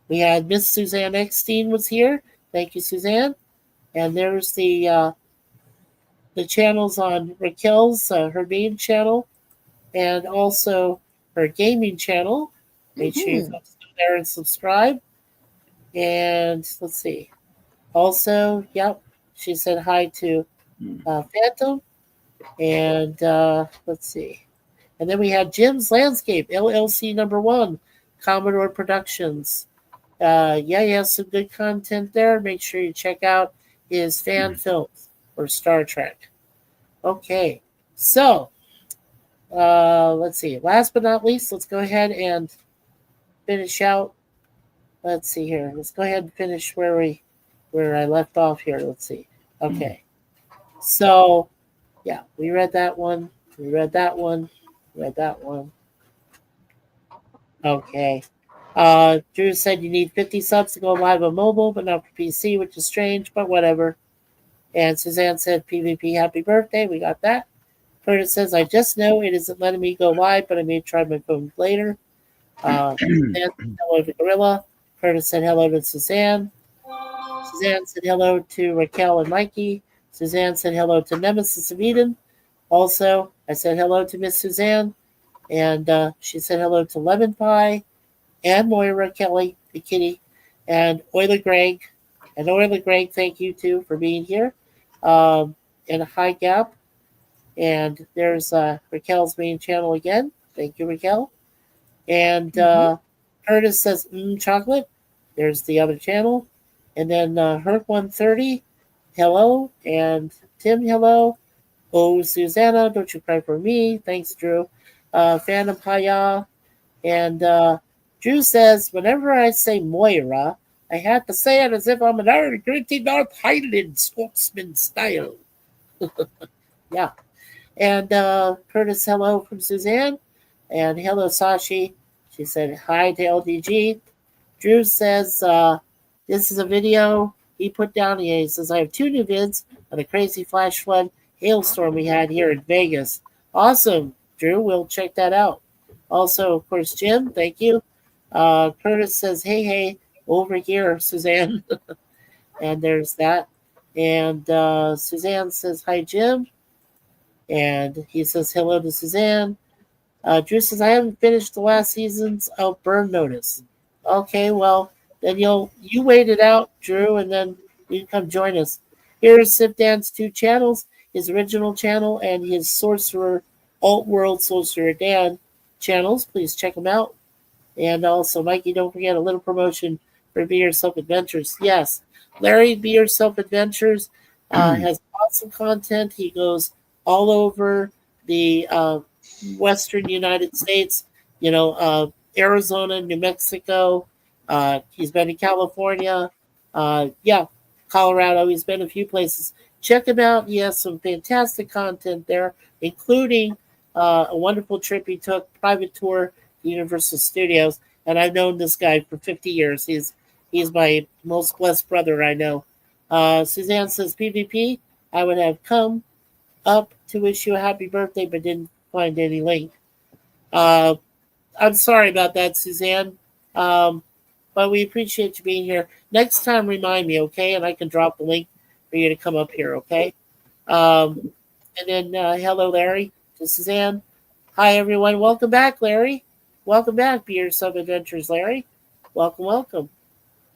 We had Miss Suzanne Eckstein was here. Thank you, Suzanne. And there's the channels on Raquel's, her main channel, and also her gaming channel. Make sure you go there and subscribe. And let's see. Also, yep, she said hi to Phantom. And let's see. And then we had Jim's Landscape, LLC #1, Commodore Productions. Some good content there. Make sure you check out his fan films for Star Trek. Okay, so let's see. Last but not least, let's go ahead and finish out. Let's see here. Let's go ahead and finish where I left off here. Let's see. Okay, so yeah, we read that one. We read that one. Read that one. Okay. Drew said you need 50 subs to go live on mobile, but not for PC, which is strange, but whatever. And Suzanne said PvP happy birthday. We got that. Curtis says, I just know it isn't letting me go live, but I may try my phone later. Suzanne said hello to Gorilla. Curtis said hello to Suzanne. Suzanne said hello to Raquel and Mikey. Suzanne said hello to Nemesis of Eden. Also, I said hello to Miss Suzanne, and she said hello to Lemon Pie and Moira Kelly, the kitty, and Euler Greg. And Euler Greg, thank you too for being here. And High Gap. And there's Raquel's main channel again. Thank you, Raquel. And Curtis says, chocolate. There's the other channel. And then Herc130, hello. And Tim, hello. Oh, Susanna, don't you cry for me. Thanks, Drew. Phantom Paya. And Drew says, whenever I say Moira, I have to say it as if I'm an Iron Gritty North Highland Scotsman style. Yeah. And Curtis, hello from Suzanne. And hello, Sashi. She said hi to LDG. Drew says, this is a video he put down. He says, I have 2 new vids on the crazy flash flood hailstorm we had here in Vegas. Awesome, Drew. We'll check that out. Also, of course, Jim, thank you. Curtis says, hey, over here, Suzanne. And there's that. And Suzanne says, hi, Jim. And he says hello to Suzanne. Drew says, I haven't finished the last seasons of Burn Notice. Okay, well, then you wait it out, Drew, and then you can come join us. Here's Sifdan's 2 channels, his original channel and his Sorcerer, Alt-World Sorcerer Dan channels. Please check them out. And also, Mikey, don't forget a little promotion for Be Yourself Adventures. Yes, Larry Be Yourself Adventures has awesome content. He goes all over the Western United States, Arizona, New Mexico. He's been in California. Colorado. He's been a few places. Check him out. He has some fantastic content there, including a wonderful trip he took, private tour to Universal Studios. And I've known this guy for 50 years. He's my most blessed brother I know. Suzanne says, PvP, I would have come up to wish you a happy birthday, but didn't find any link. I'm sorry about that, Suzanne. but we appreciate you being here. Next time, remind me, okay? And I can drop the link for you to come up here, okay? And then hello, Larry, to Suzanne. Hi, everyone. Welcome back, Larry. Welcome back, Beer Sub Adventures, Larry. Welcome.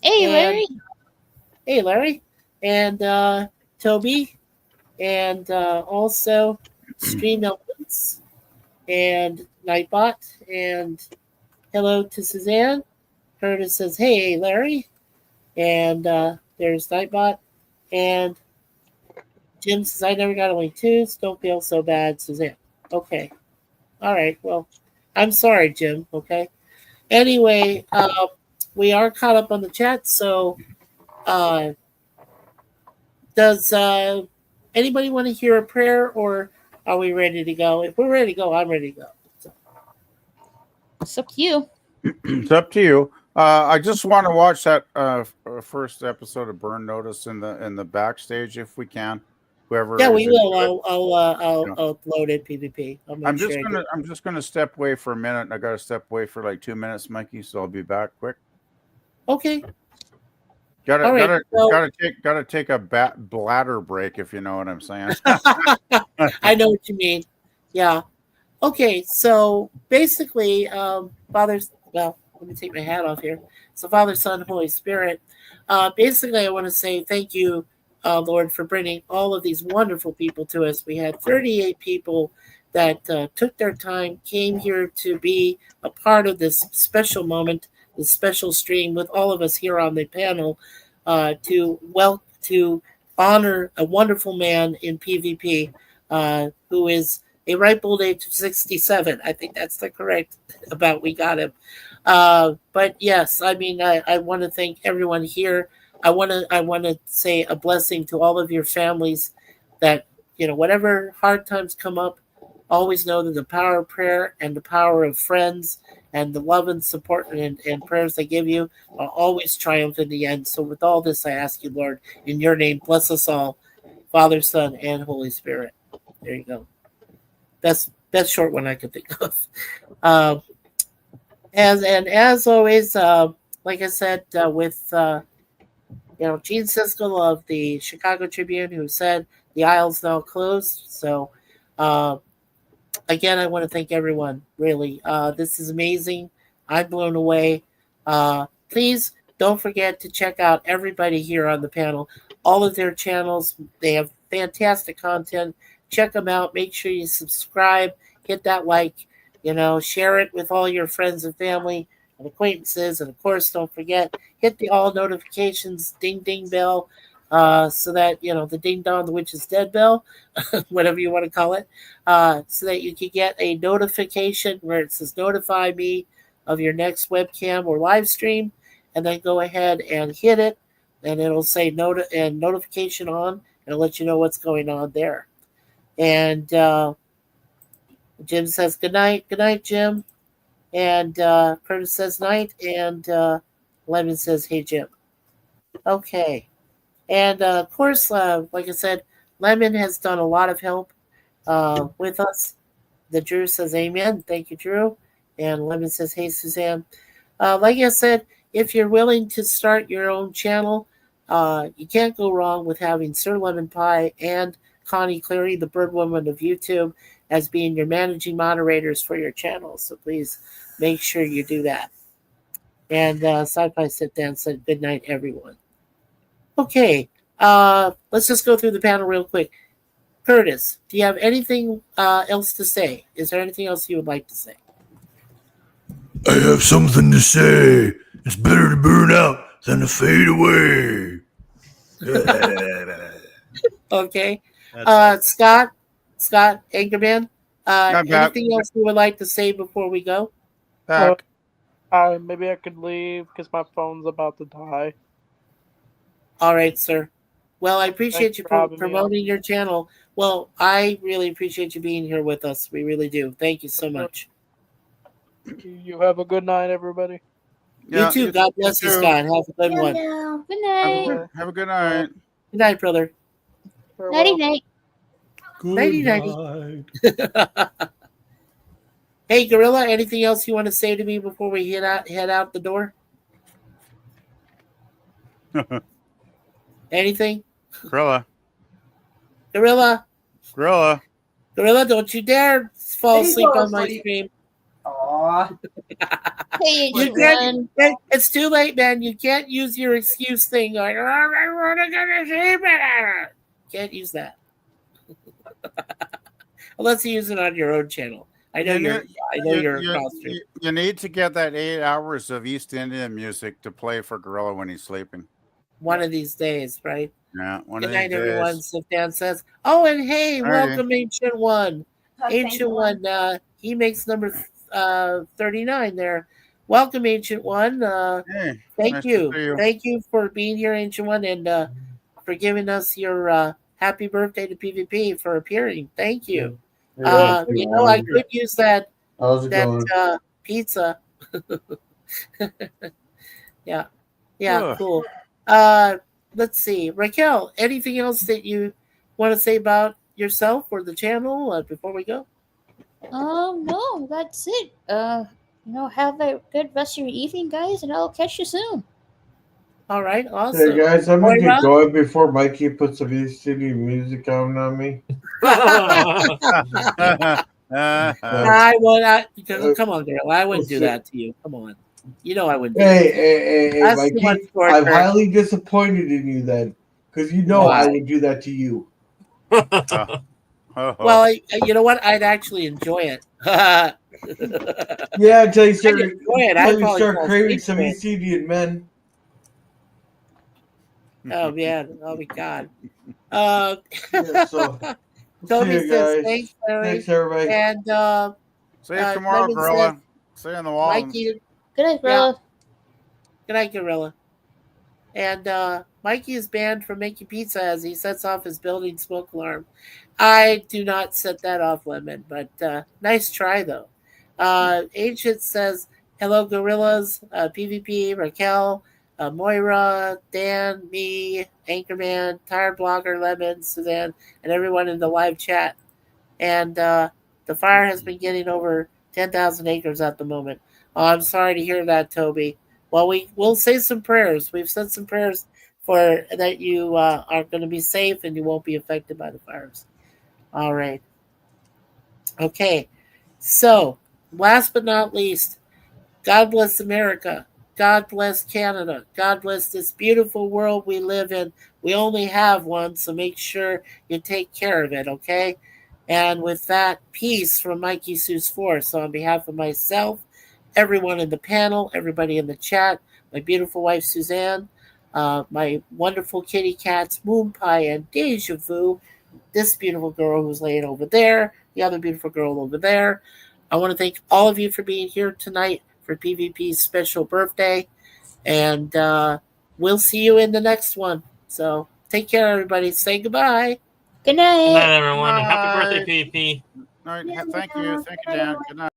Hey, And- Larry. Hey, Larry. And Toby. And also Stream Elements. And Nightbot. And hello to Suzanne. Curtis says, hey, Larry. And there's Nightbot. And Jim says, I never got a link too, so don't feel so bad, Suzanne. Okay. All right. Well, I'm sorry, Jim. Okay. Anyway, we are caught up on the chat. So, does anybody want to hear a prayer, or are we ready to go? If we're ready to go, I'm ready to go. So. It's up to you. It's up to you. I just want to watch that first episode of Burn Notice in the backstage if we can. Whoever. Yeah, we is will. into I'll upload it PvP. I'm just gonna step away for a minute. I gotta step away for like 2 minutes, Mikey. So I'll be back quick. Okay. Gotta take a bladder break, if you know what I'm saying. I know what you mean. Yeah. Okay. So basically, Father's. Well, let me take my hat off here. So Father, Son, Holy Spirit. Basically, I want to say thank you, Lord, for bringing all of these wonderful people to us. We had 38 people that took their time, came here to be a part of this special moment, this special stream with all of us here on the panel to honor a wonderful man in PvP who is a ripe old age of 67. I think that's the correct about we got him. But yes, I mean, I want to thank everyone here. I want to say a blessing to all of your families that, whatever hard times come up, always know that the power of prayer and the power of friends and the love and support and prayers they give you will always triumph in the end. So with all this, I ask you, Lord, in your name, bless us all, Father, Son, and Holy Spirit. There you go. Best short one I could think of. As always, like I said, with Gene Siskel of the Chicago Tribune, who said the aisle's now closed. So again, I want to thank everyone. Really, this is amazing. I'm blown away. Please don't forget to check out everybody here on the panel. All of their channels, they have fantastic content. Check them out. Make sure you subscribe. Hit that like. Share it with all your friends and family and acquaintances. And of course, don't forget, hit the all notifications, ding, ding bell, so that, the ding dong, the witch is dead bell, whatever you want to call it, so that you can get a notification where it says notify me of your next webcam or live stream. And then go ahead and hit it. And it'll say notification on, and it'll let you know what's going on there. And, Jim says good night. Good night, Jim. And Curtis says night. And Lemon says, hey, Jim. Okay. And of course, like I said, Lemon has done a lot of help with us. The Drew says amen. Thank you, Drew. And Lemon says, hey, Suzanne. Like I said, if you're willing to start your own channel, you can't go wrong with having Sir Lemon Pie and Connie Cleary, the Bird Woman of YouTube, as being your managing moderators for your channel. So please make sure you do that. And Sci-Fi Sit Down said, good night, everyone. Okay, let's just go through the panel real quick. Curtis, do you have anything else to say? Is there anything else you would like to say? I have something to say. It's better to burn out than to fade away. Okay. Scott Anchorman, anything else you would like to say before we go? Maybe I could leave because my phone's about to die. All right, sir. Well, I appreciate Thanks you for having me promoting your channel. Well, I really appreciate you being here with us. We really do. Thank you so much. You have a good night, everybody. You too. God bless you, Scott. Have a good one. Good night. Have a good night. Good night, brother. Nighty night. Nighty nighty. Hey, Gorilla, anything else you want to say to me before we head out the door? Anything? Gorilla. Gorilla, don't you dare fall He asleep fell on my asleep. stream. Aw. Hey, You Ancient can't, One. it's too late, man. You can't use your excuse thing like, "Oh, I want to go to sleep." Can't use that. Unless you use it on your own channel. I know you're You need to get that 8 hours of East Indian music to play for Gorilla when he's sleeping. one of these days, right? Yeah, one Good of these night, everyone. days. Sifdan says, "Oh, and hey, Hey. welcome, Ancient One. Thank Ancient you. One, he makes number 39 there. Welcome, Ancient One. Hey, Thank nice to you. see you. Thank you for being here, Ancient One, and for giving us your happy birthday to PvP for appearing. Thank you. Yeah, You know, I could use that How's it going? pizza. Yeah, Ugh. cool. Let's see, Raquel. Anything else that you want to say about yourself or the channel before we go? No, that's it. Have a good rest of your evening, guys, and I'll catch you soon. All right, awesome. Hey guys, I'm gonna Moira? get going before Mikey puts some East Indian music on me. I would. Come on, girl. I wouldn't do that to you. Come on. You know I wouldn't. Do that. Hey, That's too much Mikey, torture. I'm highly disappointed in you then, because you know Why? I would do that to you. Well, you know what? I'd actually enjoy it. Yeah, until you start, I'd enjoy it. I'd probably fall craving asleep some to it. East Indian men. Oh man! Oh my God! Yeah, so Toby see you says guys. thanks, Larry. Thanks, everybody. And See you tomorrow, Lemon Gorilla. says, See you in the wall. Mikey. Good night, Gorilla. Good night, Gorilla. And Mikey is banned from making pizza as he sets off his building smoke alarm. I do not set that off, Lemon, but nice try, though. Ancient says, hello, Gorillas, PvP, Raquel, Moira, Dan, me, Anchorman, Tired Blogger, Lemon, Suzanne, and everyone in the live chat. And the fire has been getting over 10,000 acres at the moment. Oh, I'm sorry to hear that, Toby. Well, we'll say some prayers. We've said some prayers for that you are going to be safe and you won't be affected by the fires. All right. Okay. So, last but not least, God bless America. God bless Canada. God bless this beautiful world we live in. We only have one, so make sure you take care of it, okay? And with that, peace from Mikey Seuss Force. So on behalf of myself, everyone in the panel, everybody in the chat, my beautiful wife Suzanne, my wonderful kitty cats Moon Pie and Deja Vu, this beautiful girl who's laying over there, the other beautiful girl over there. I want to thank all of you for being here tonight for PvP's special birthday, and we'll see you in the next one. So take care, everybody. Say goodbye. Good night. Good night, everyone. Happy birthday, PvP. All right, thank you. Thank you, Dan. Good night.